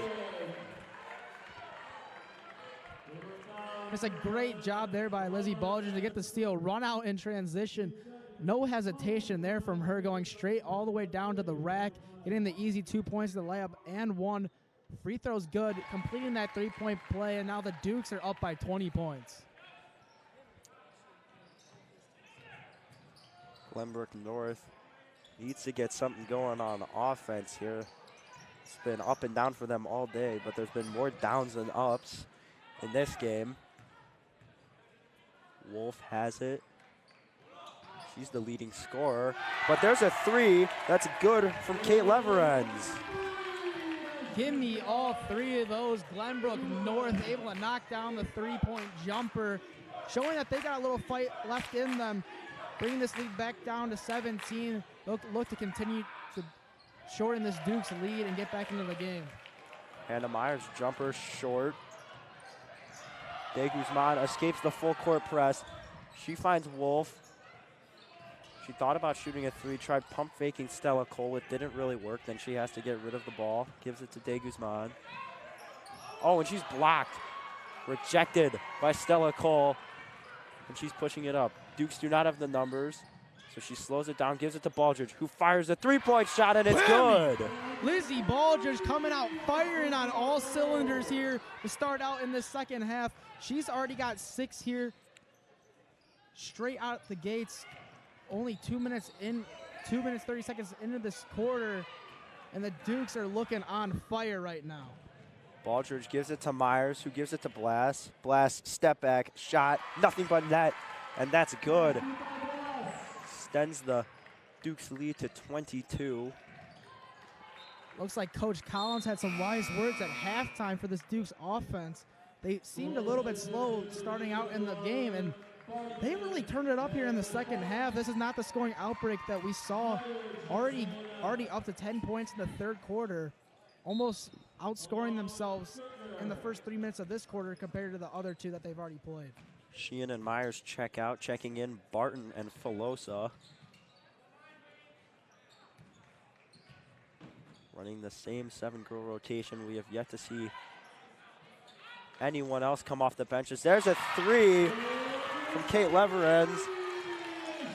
It's a great job there by Lizzie Baldridge to get the steal, run out in transition. No hesitation there from her, going straight all the way down to the rack, getting the easy 2 points, the layup, and 1. Free throw's good, completing that 3-point play, and now the Dukes are up by 20 points. Glenbrook North needs to get something going on offense here. It's been up and down for them all day, but there's been more downs than ups in this game. Wolf has it. She's the leading scorer, but there's a 3 that's good from Kate Leverens. Give me all three of those. Glenbrook North able to knock down the three-point jumper, showing that they got a little fight left in them, bringing this lead back down to 17. Look to continue to shorten this Duke's lead and get back into the game. Hannah Myers jumper short. De Guzman escapes the full court press. She finds Wolf. She thought about shooting a three, tried pump faking Stella Cole. It didn't really work. Then she has to get rid of the ball. Gives it to De Guzman. Oh, and she's blocked. Rejected by Stella Cole. And she's pushing it up. Dukes do not have the numbers. So she slows it down, gives it to Borchers, who fires a three-point shot, and it's good. Lizzie Borchers coming out firing on all cylinders here to start out in this second half. She's already got 6 here straight out the gates. Only 2 minutes 30 seconds into this quarter, and the Dukes are looking on fire right now. Borchers gives it to Myers, who gives it to Blast. Blast, step back, shot, nothing but net, and that's good. Extends the Dukes lead to 22. Looks like Coach Collins had some wise words at halftime for this Dukes offense. They seemed a little bit slow starting out in the game, and they really turned it up here in the second half. This is not the scoring outbreak that we saw. Already up to 10 points in the third quarter, almost outscoring themselves in the first 3 minutes of this quarter compared to the other 2 that they've already played. Sheehan and Myers check out, checking in Barton and Filosa. Running the same 7-girl rotation. We have yet to see anyone else come off the benches. There's a three from Kate Leverens.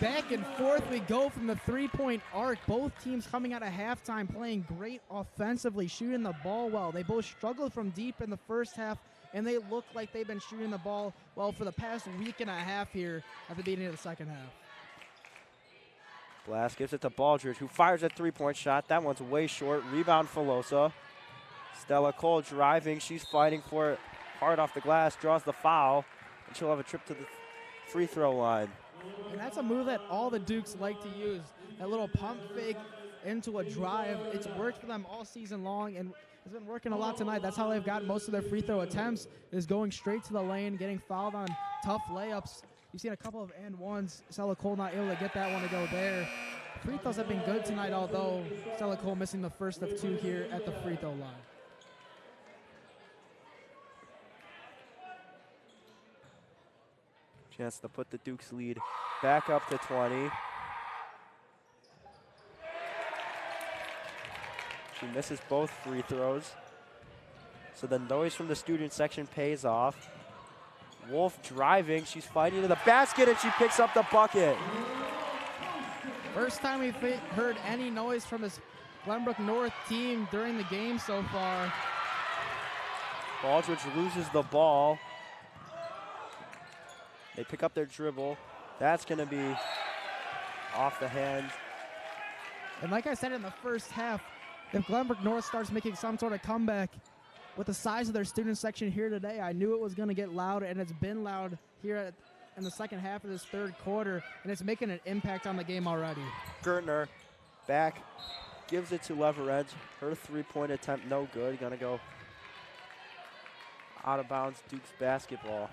Back and forth we go from the three-point arc. Both teams coming out of halftime playing great offensively, shooting the ball well. They both struggled from deep in the first half, and they look like they've been shooting the ball well for the past week and a half here at the beginning of the second half. Blast gives it to Baldridge, who fires a three-point shot. That one's way short. Rebound Filosa. Stella Cole driving. She's fighting for it hard off the glass, draws the foul, and she'll have a trip to the free throw line. And that's a move that all the Dukes like to use, that little pump fake into a drive. It's worked for them all season long, and it's been working a lot tonight. That's how they've gotten most of their free throw attempts, is going straight to the lane, getting fouled on tough layups. You've seen a couple of and ones. Stella Cole not able to get that one to go there. Free throws have been good tonight, although Stella Cole missing the first of 2 here at the free throw line. Chance to put the Dukes lead back up to 20. She misses both free throws. So the noise from the student section pays off. Wolf driving, she's fighting to the basket, and she picks up the bucket. First time we've heard any noise from this Glenbrook North team during the game so far. Baldridge loses the ball. They pick up their dribble. That's going to be off the hand. And like I said in the first half, if Glenbrook North starts making some sort of comeback with the size of their student section here today, I knew it was going to get loud, and it's been loud here in the second half of this third quarter, and it's making an impact on the game already. Gertner back, gives it to Leverage. Her three-point attempt no good. Going to go out of bounds, Duke's basketball.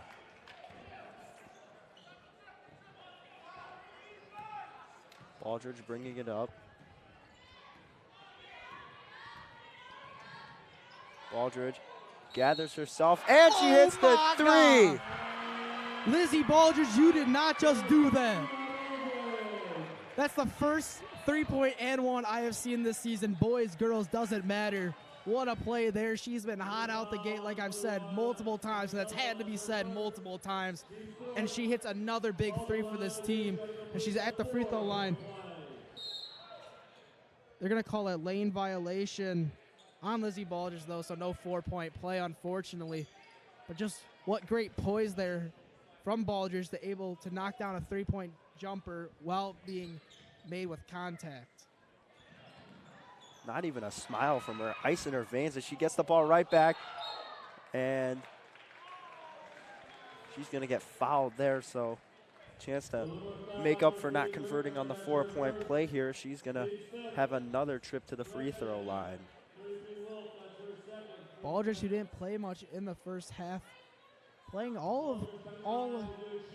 Baldridge bringing it up. Baldridge gathers herself, and she hits the three. Lizzie Baldridge, you did not just do that. That's the first three-point and one I have seen this season. Boys, girls, doesn't matter. What a play there. She's been hot out the gate, like I've said multiple times. That's had to be said multiple times. And she hits another big three for this team, and she's at the free throw line. They're going to call a lane violation on Lizzie Baldridge, though, so no 4-point play, unfortunately. But just what great poise there from Baldridge to able to knock down a three-point jumper while being made with contact. Not even a smile from her, ice in her veins as she gets the ball right back. And she's going to get fouled there, so chance to make up for not converting on the 4-point play here. She's going to have another trip to the free throw line. Borchers, who didn't play much in the first half, playing all of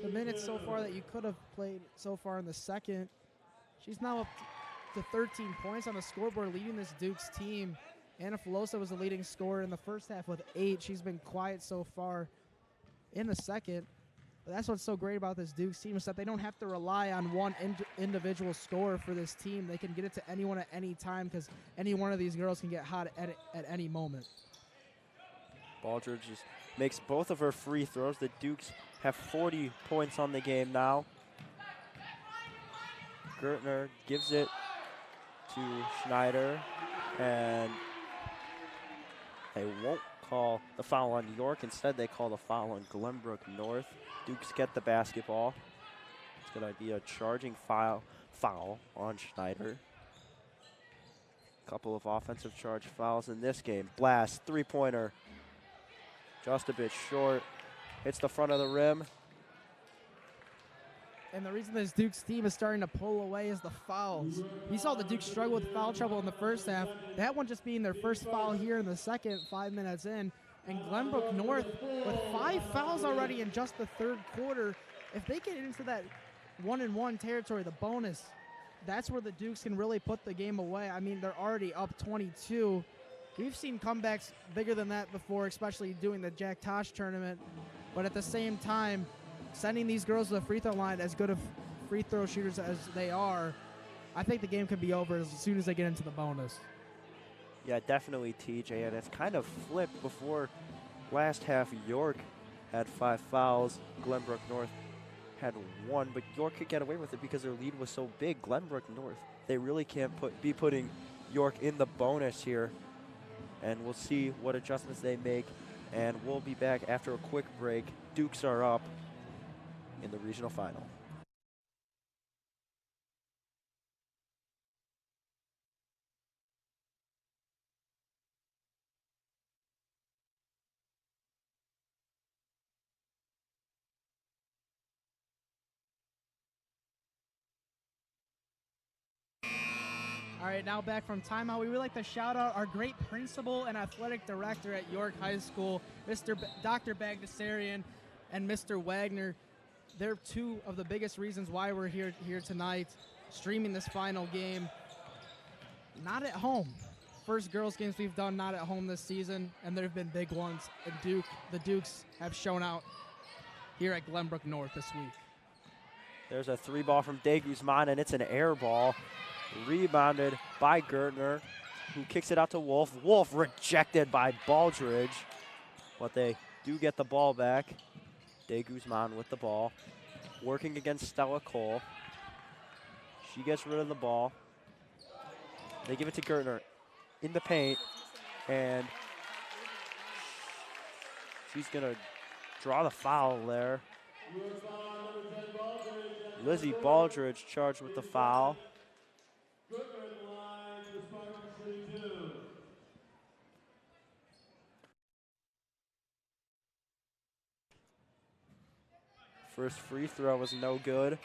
the minutes so far that you could have played so far in the second. She's now up to 13 points on the scoreboard, leading this Dukes team. Anna Filosa was the leading scorer in the first half with 8. She's been quiet so far in the second. But that's what's so great about this Dukes team, is that they don't have to rely on one individual scorer for this team. They can get it to anyone at any time, because any one of these girls can get hot at any moment. Borchers just makes both of her free throws. The Dukes have 40 points on the game now. Gertner gives it to Schneider, and they won't call the foul on York. Instead, they call the foul on Glenbrook North. Dukes get the basketball. It's going to be a charging foul on Schneider. Couple of offensive charge fouls in this game. Blast, three-pointer. Just a bit short. Hits the front of the rim. And the reason this Dukes team is starting to pull away is the fouls. You saw the Dukes struggle with foul trouble in the first half. That one just being their first foul here in the second, 5 minutes in. And Glenbrook North, with 5 fouls already in just the third quarter, if they get into that 1-and-1 territory, the bonus, that's where the Dukes can really put the game away. I mean, they're already up 22. We've seen comebacks bigger than that before, especially doing the Jack Tosh tournament. But at the same time, sending these girls to the free throw line, as good of free throw shooters as they are, I think the game could be over as soon as they get into the bonus. Yeah, definitely, TJ, and it's kind of flipped. Before last half, York had 5 fouls. Glenbrook North had 1, but York could get away with it because their lead was so big. Glenbrook North, they really can't be putting York in the bonus here, and we'll see what adjustments they make, and we'll be back after a quick break. Dukes are up in the regional final. All right, now back from timeout. We would like to shout out our great principal and athletic director at York High School, Dr. Bagdasarian and Mr. Wagner. They're 2 of the biggest reasons why we're here tonight, streaming this final game. Not at home. First girls games we've done not at home this season, and there have been big ones. And the Dukes have shown out here at Glenbrook North this week. There's a 3-ball from De Guzman, and it's an air ball. Rebounded by Gertner, who kicks it out to Wolf. Wolf rejected by Baldridge, but they do get the ball back. De Guzman with the ball, working against Stella Cole. She gets rid of the ball. They give it to Gertner in the paint, and she's going to draw the foul there. Lizzie Baldridge charged with the foul. First free throw was no good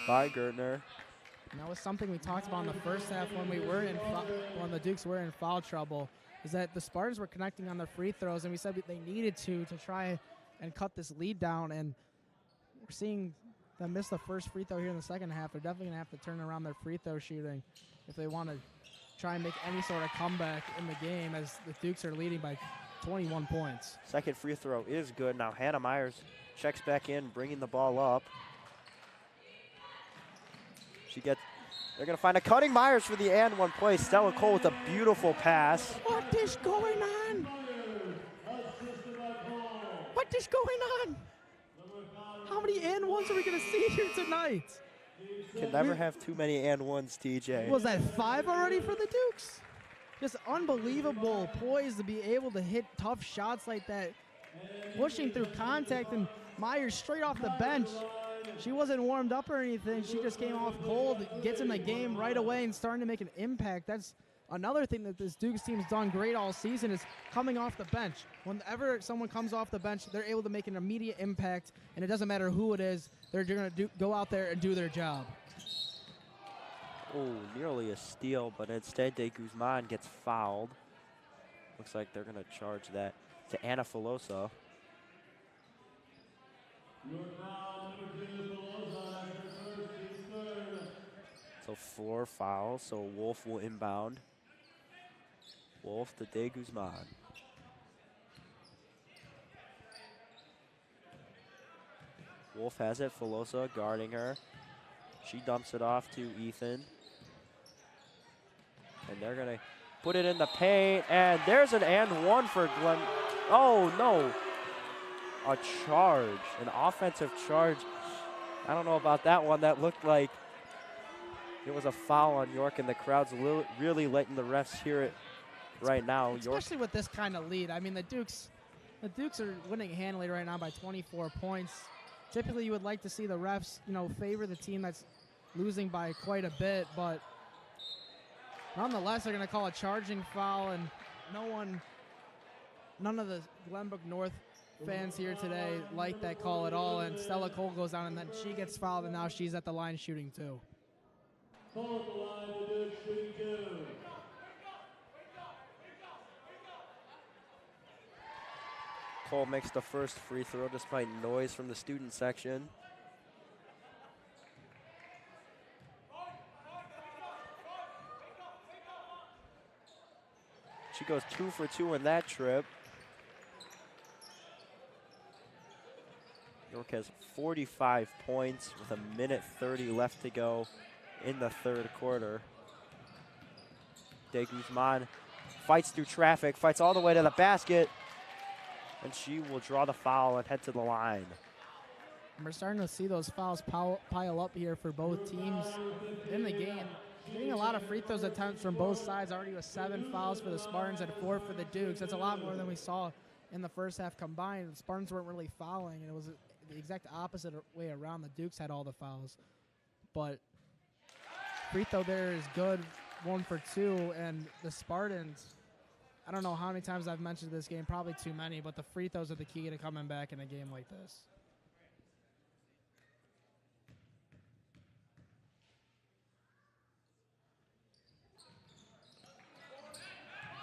by Gertner. And that was something we talked about in the first half when the Dukes were in foul trouble, is that the Spartans were connecting on their free throws, and we said they needed to try and cut this lead down. And we're seeing them miss the first free throw here in the second half. They're definitely going to have to turn around their free throw shooting if they want to try and make any sort of comeback in the game, as the Dukes are leading by 21 points. Second free throw is good. Now Hannah Myers checks back in, bringing the ball up. They're going to find a cutting Myers for the and 1 play. Stella Cole with a beautiful pass. What is going on? What is going on? How many and ones are we going to see here tonight? Can never have too many and ones, TJ. Was that 5 already for the Dukes? Just unbelievable poise to be able to hit tough shots like that. Pushing through contact, and Myers straight off the bench. She wasn't warmed up or anything. She just came off cold, gets in the game right away and starting to make an impact. That's another thing that this Dukes team's done great all season, is coming off the bench. Whenever someone comes off the bench, they're able to make an immediate impact, and it doesn't matter who it is. They're going to go out there and do their job. Oh, nearly a steal, but instead De Guzman gets fouled. Looks like they're going to charge that to Anna Filosa. So 4 fouls, so Wolf will inbound. Wolf to De Guzman. Wolf has it, Filosa guarding her. She dumps it off to Ethan. And they're gonna put it in the paint, and there's an and one for Glenn. Oh no, a charge, an offensive charge. I don't know about that one. That looked like it was a foul on York, and the crowd's really letting the refs hear it right now. Especially with this kind of lead. I mean, the Dukes are winning handily right now by 24 points. Typically, you would like to see the refs, favor the team that's losing by quite a bit, but nonetheless, they're going to call a charging foul, and none of the Glenbrook North fans here today like that call at all, and Stella Cole goes down, and then she gets fouled, and now she's at the line shooting too. Cole makes the first free throw despite noise from the student section. She goes 2 for 2 in that trip. York has 45 points with 1:30 left to go in the third quarter. De Guzman fights through traffic, fights all the way to the basket, and she will draw the foul and head to the line. And we're starting to see those fouls pile up here for both teams in the game. Getting a lot of free throws attempts from both sides, already with 7 fouls for the Spartans and 4 for the Dukes. That's a lot more than we saw in the first half combined. The Spartans weren't really fouling, and it was the exact opposite way around. The Dukes had all the fouls. But free throw there is good, 1 for 2, and the Spartans, I don't know how many times I've mentioned this game, probably too many, but the free throws are the key to coming back in a game like this.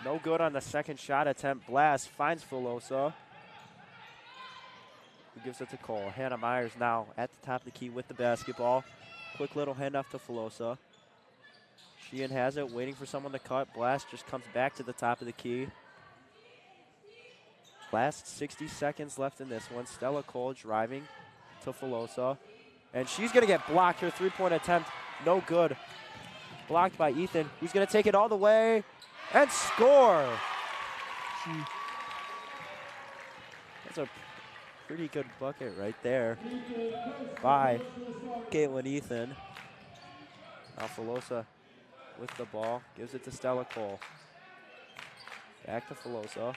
No good on the second shot attempt. Blast finds Filosa, who gives it to Cole. Hannah Myers now at the top of the key with the basketball. Quick little handoff to Filosa. Sheehan has it, waiting for someone to cut. Blast just comes back to the top of the key. Last 60 seconds left in this one. Stella Cole driving to Filosa, and she's going to get blocked. Her three-point attempt, no good. Blocked by Ethan, who's going to take it all the way and score. That's a pretty good bucket right there by Caitlin Ethan. Now Filosa with the ball, gives it to Stella Cole. Back to Filosa.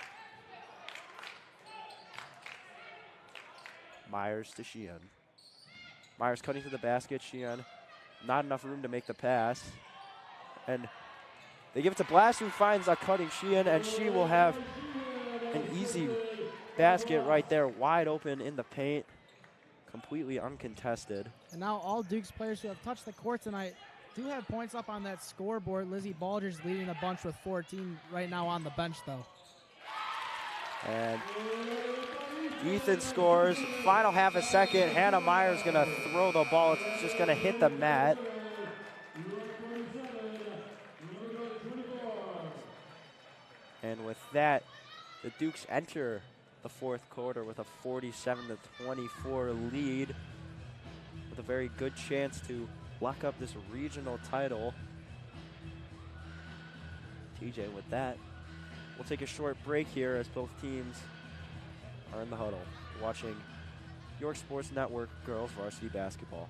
Myers to Sheehan. Myers cutting to the basket. Sheehan, not enough room to make the pass. And they give it to Blast, who finds a cutting Sheehan, and she will have an easy basket right there, wide open in the paint, completely uncontested. And now all Duke's players who have touched the court tonight do have points up on that scoreboard. Lizzie Borchers leading the bunch with 14 right now on the bench, though. And Ethan scores. Final half a second. Hannah Myers going to throw the ball. It's just going to hit the mat. And with that, the Dukes enter the fourth quarter with a 47-24 lead, with a very good chance to lock up this regional title. TJ, with that, we'll take a short break here as both teams are in the huddle, watching York Sports Network girls varsity basketball.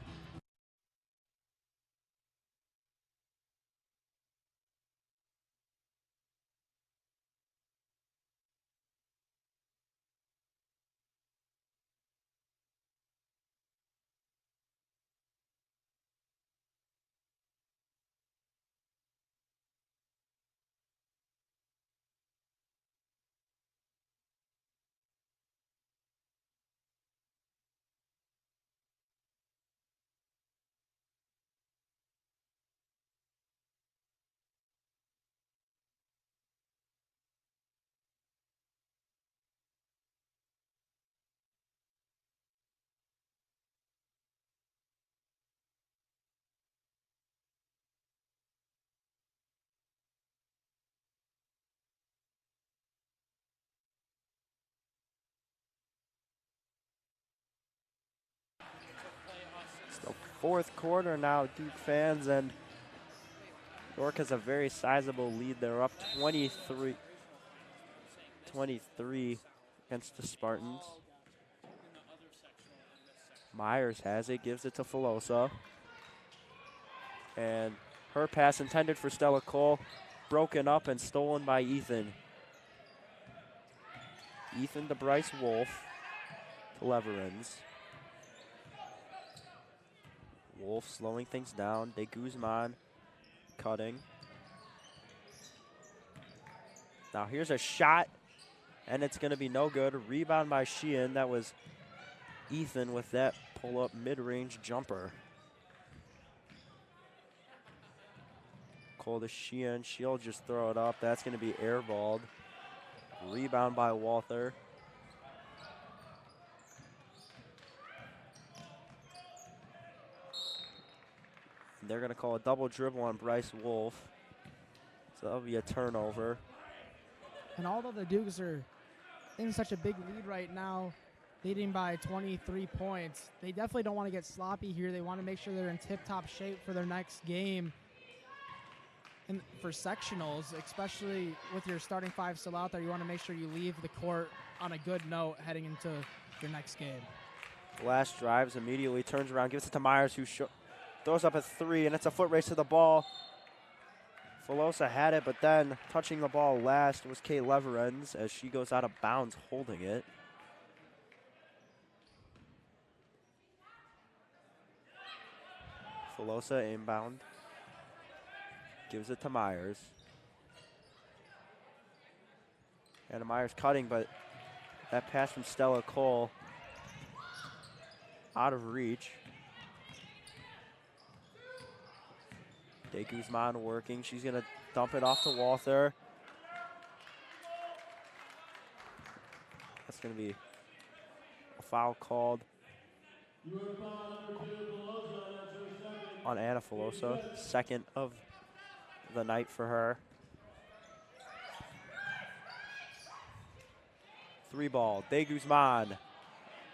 fourth quarter now, Duke fans, and York has a very sizable lead. They're up 23 against the Spartans. Myers has it, gives it to Filosa. And her pass intended for Stella Cole, broken up and stolen by Ethan. Ethan to Bryce Wolf to Leverins. Wolf slowing things down. De Guzman cutting. Now here's a shot, and it's going to be no good. Rebound by Sheehan. That was Ethan with that pull-up mid-range jumper. Cole to Sheehan. She'll just throw it up. That's going to be airballed. Rebound by Walther. They're going to call a double dribble on Bryce Wolf. So that'll be a turnover. And although the Dukes are in such a big lead right now, leading by 23 points, they definitely don't want to get sloppy here. They want to make sure they're in tip-top shape for their next game. And for sectionals, especially with your starting five still out there, you want to make sure you leave the court on a good note heading into your next game. Last drives, immediately turns around, gives it to Myers, who throws up a three, and it's a foot race to the ball. Filosa had it, but then touching the ball last was Kate Leverens as she goes out of bounds holding it. Filosa inbound. Gives it to Myers. And Myers cutting, but that pass from Stella Cole out of reach. De Guzman working. She's going to dump it off to Walther. That's going to be a foul called on Anna Filosa. Second of the night for her. Three ball. De Guzman.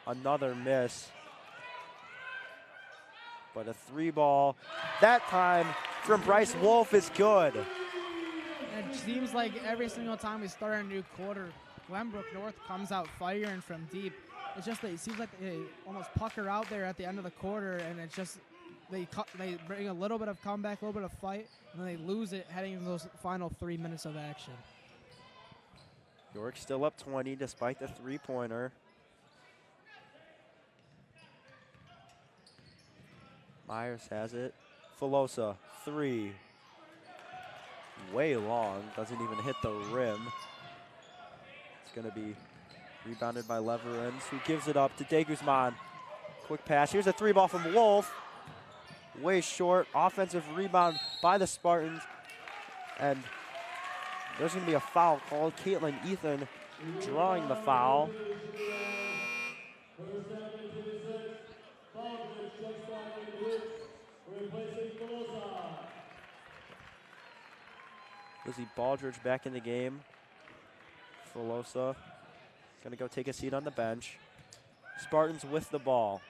Another miss. But a three ball that time from Bryce Wolf is good. It seems like every single time we start a new quarter, Glenbrook North comes out firing from deep. It's just that it seems like they almost pucker out there at the end of the quarter, and it's just they bring a little bit of comeback, a little bit of fight, and then they lose it heading into those final 3 minutes of action. York still up 20 despite the three-pointer. Myers has it. Filosa, three. Way long, doesn't even hit the rim. It's going to be rebounded by Leverens, who gives it up to De Guzman. Quick pass. Here's a three ball from Wolf. Way short. Offensive rebound by the Spartans. And there's going to be a foul called. Caitlin Ethan drawing the foul. Lizzie Baldridge back in the game. Filosa going to go take a seat on the bench. Spartans with the ball.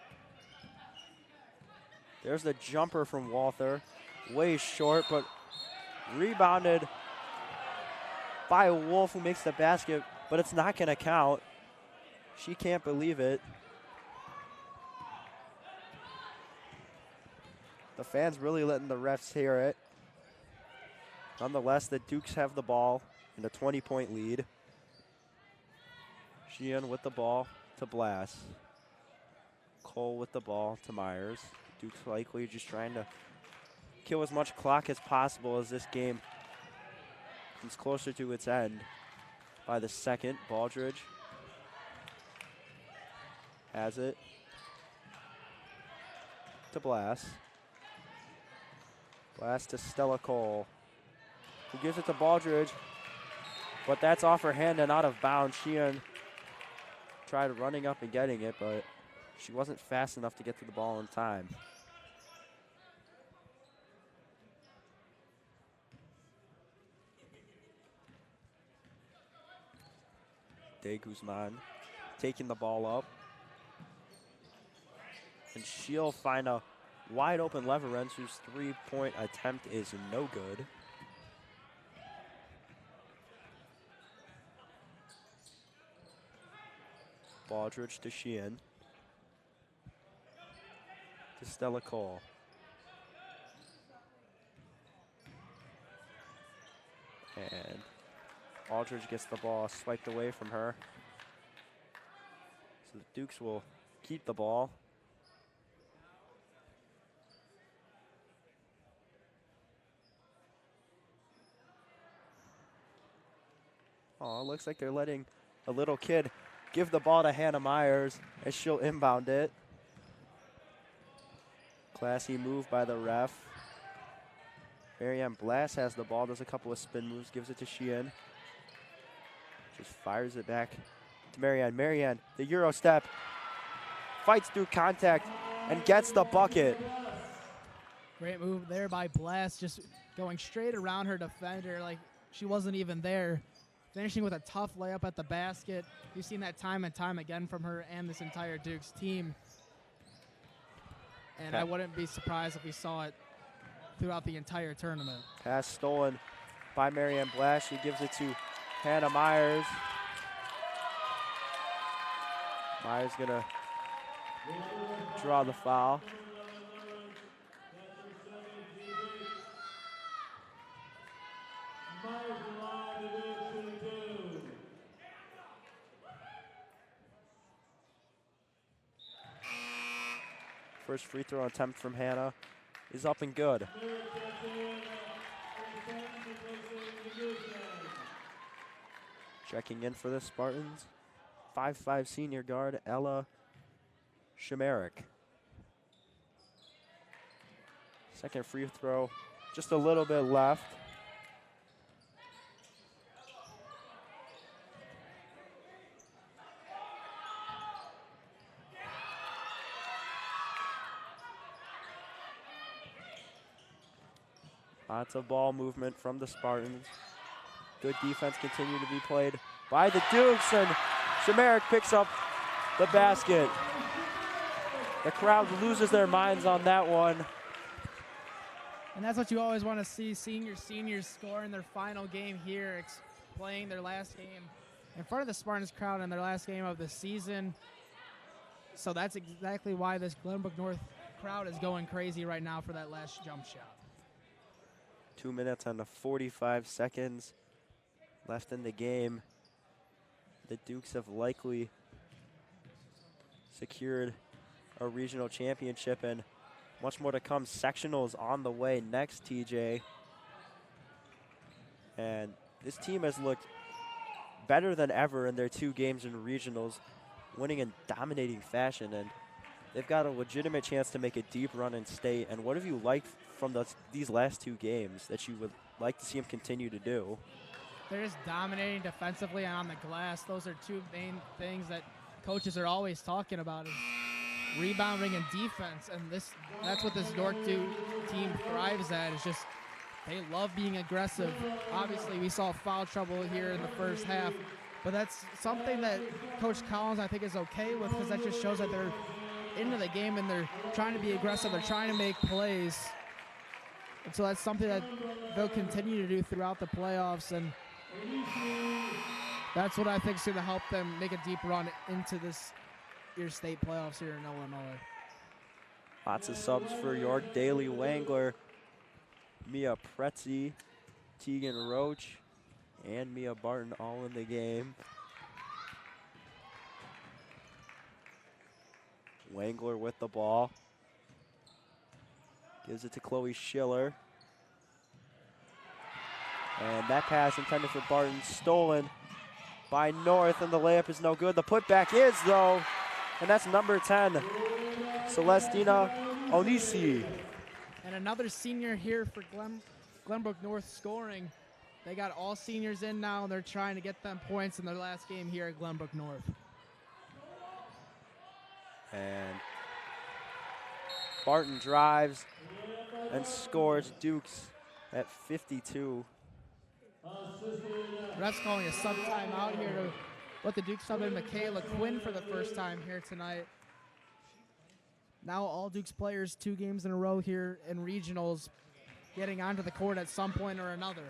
There's the jumper from Walther. Way short, but rebounded by Wolf, who makes the basket, but it's not going to count. She can't believe it. The fans really letting the refs hear it. Nonetheless, the Dukes have the ball in a 20-point lead. Sheehan with the ball to Blass. Cole with the ball to Myers. Dukes likely just trying to kill as much clock as possible as this game comes closer to its end. By the second, Baldridge has it to Blass. Blass to Stella Cole, who gives it to Baldridge, but that's off her hand and out of bounds. Sheehan tried running up and getting it, but she wasn't fast enough to get to the ball in time. De Guzman taking the ball up. And she'll find a wide open Leverens, whose three-point attempt is no good. Baldridge to Sheehan. To Stella Cole. And Aldridge gets the ball swiped away from her. So the Dukes will keep the ball. Oh, it looks like they're letting a little kid give the ball to Hannah Myers as she'll inbound it. Classy move by the ref. Marianne Blass has the ball, does a couple of spin moves, gives it to Sheehan. Just fires it back to Marianne. Marianne, the Euro step, fights through contact and gets the bucket. Great move there by Blass, just going straight around her defender like she wasn't even there. Finishing with a tough layup at the basket. We've seen that time and time again from her and this entire Dukes team. And I wouldn't be surprised if we saw it throughout the entire tournament. Pass stolen by Marianne Blass. She gives it to Hannah Myers. Myers gonna draw the foul. First free throw attempt from Hannah is up and good. Checking in for the Spartans, 5'5" senior guard Ella Shimerick. Second free throw, just a little bit left. Lots of ball movement from the Spartans. Good defense continue to be played by the Dukes, and Shimerick picks up the basket. The crowd loses their minds on that one. And that's what you always want to see, seniors score in their final game here, playing their last game in front of the Spartans crowd in their last game of the season. So that's exactly why this Glenbrook North crowd is going crazy right now for that last jump shot. 2 minutes and 45 seconds left in the game. The Dukes have likely secured a regional championship, and much more to come. Sectionals on the way next, TJ. And this team has looked better than ever in their 2 games in regionals, winning in dominating fashion, and they've got a legitimate chance to make a deep run in state. And what have you liked from these last 2 games that you would like to see them continue to do? They're just dominating defensively and on the glass. Those are 2 main things that coaches are always talking about, is rebounding and defense. And that's what this York team thrives at, is just they love being aggressive. Obviously, we saw foul trouble here in the first half, but that's something that Coach Collins, I think, is okay with, because that just shows that they're into the game and they're trying to be aggressive. They're trying to make plays. And so that's something that they'll continue to do throughout the playoffs, and that's what I think is going to help them make a deep run into this year's state playoffs here in Illinois. Lots of subs for York. Daly Wangler, Mia Pretzi, Tegan Roach, and Mia Barton all in the game. Wangler with the ball. Gives it to Chloe Schiller. And that pass intended for Barton, stolen by North, and the layup is no good. The putback is, though, and that's number 10, Celestina Onisi. And another senior here for Glenbrook North scoring. They got all seniors in now, and they're trying to get them points in their last game here at Glenbrook North. And Barton drives and scores. Dukes at 52. Ref's calling a sub timeout here to let the Dukes sub in Michaela Quinn for the first time here tonight. Now all Dukes players 2 games in a row here in regionals getting onto the court at some point or another.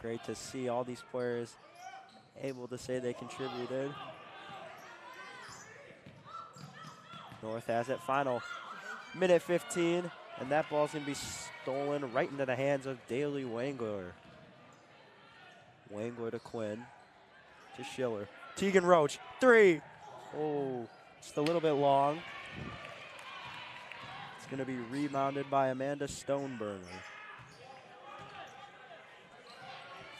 Great to see all these players able to say they contributed. North has it, final minute 15, and that ball's gonna be stolen right into the hands of Daly Wangler. Wangler to Quinn, to Schiller. Tegan Roach, 3. Oh, just a little bit long. It's gonna be rebounded by Amanda Stoneburner.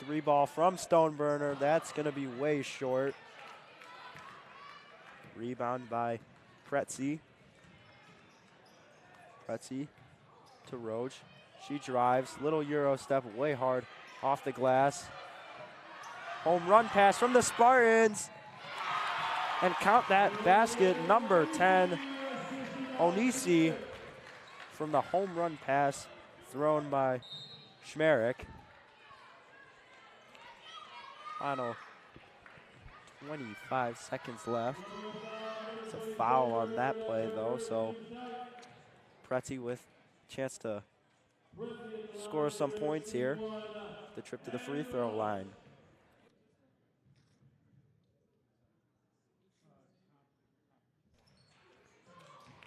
3 ball from Stoneburner, that's gonna be way short. Rebound by Pretzi. Pretzi to Roach. She drives, little Euro step, way hard off the glass. Home run pass from the Spartans. And count that basket, number 10, Onisi, from the home run pass thrown by Schmerick. Final 25 seconds left. It's a foul on that play though, so Pretzi with a chance to score some points here. The trip to the free throw line.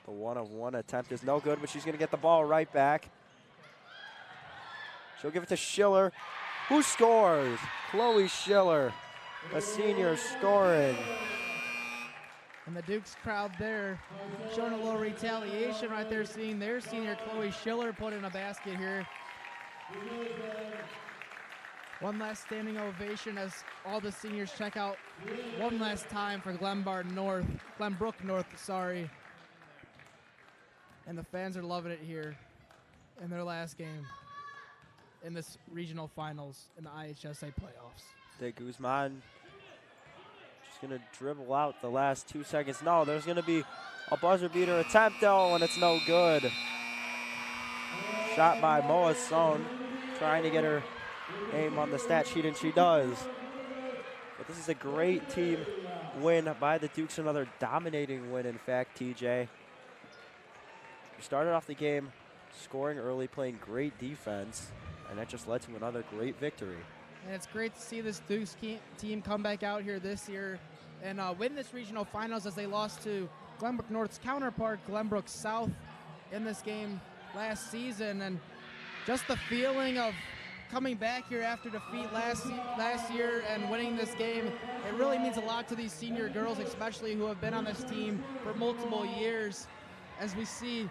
The 1-of-1 attempt is no good, but she's gonna get the ball right back. She'll give it to Schiller, who scores? Chloe Schiller, a senior, scoring. And the Dukes crowd there showing a little retaliation right there, seeing their senior Chloe Schiller put in a basket here. One last standing ovation as all the seniors check out one last time for Glenbrook North, sorry. And the fans are loving it here in their last game in this regional finals in the IHSA playoffs. De Guzman just gonna dribble out the last 2 seconds. No, there's gonna be a buzzer beater attempt though, and it's no good. Shot by Moa Son, trying to get her aim on the stat sheet, and she does. But this is a great team win by the Dukes, another dominating win, in fact, TJ. We started off the game scoring early, playing great defense, and that just led to another great victory. And it's great to see this Dukes team come back out here this year and win this regional finals, as they lost to Glenbrook North's counterpart, Glenbrook South, in this game last season. And just the feeling of coming back here after defeat last year and winning this game, it really means a lot to these senior girls, especially who have been on this team for multiple years. As we see,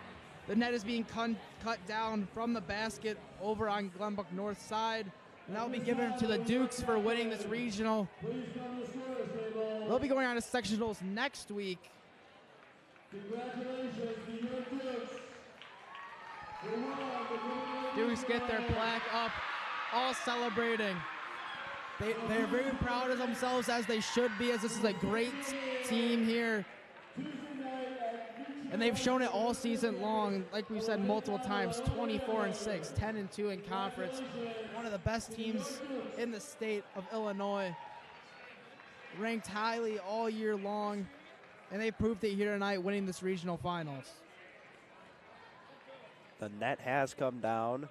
the net is being cut down from the basket over on Glenbrook North side. And that will be given to the Dukes for winning this regional. They'll be going on to sectionals next week. Dukes get their plaque up, all celebrating. They're very proud of themselves, as they should be, as this is a great team here. And they've shown it all season long, like we've said multiple times, 24-6, 10-2 in conference. One of the best teams in the state of Illinois. Ranked highly all year long, and they proved it here tonight, winning this regional finals. The net has come down.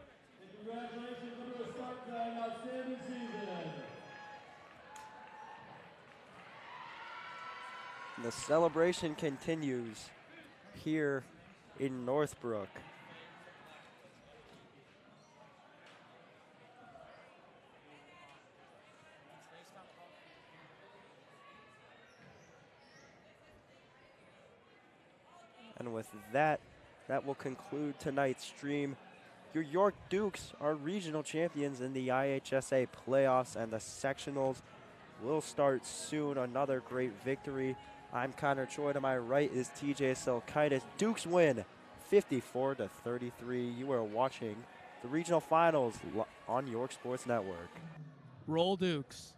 And the celebration continues here in Northbrook. And with that, that will conclude tonight's stream. Your York Dukes are regional champions in the IHSA playoffs, and the sectionals will start soon. Another great victory. I'm Connor Choi. To my right is TJ Silkitis. Dukes win 54-33. You are watching the regional finals on York Sports Network. Roll Dukes.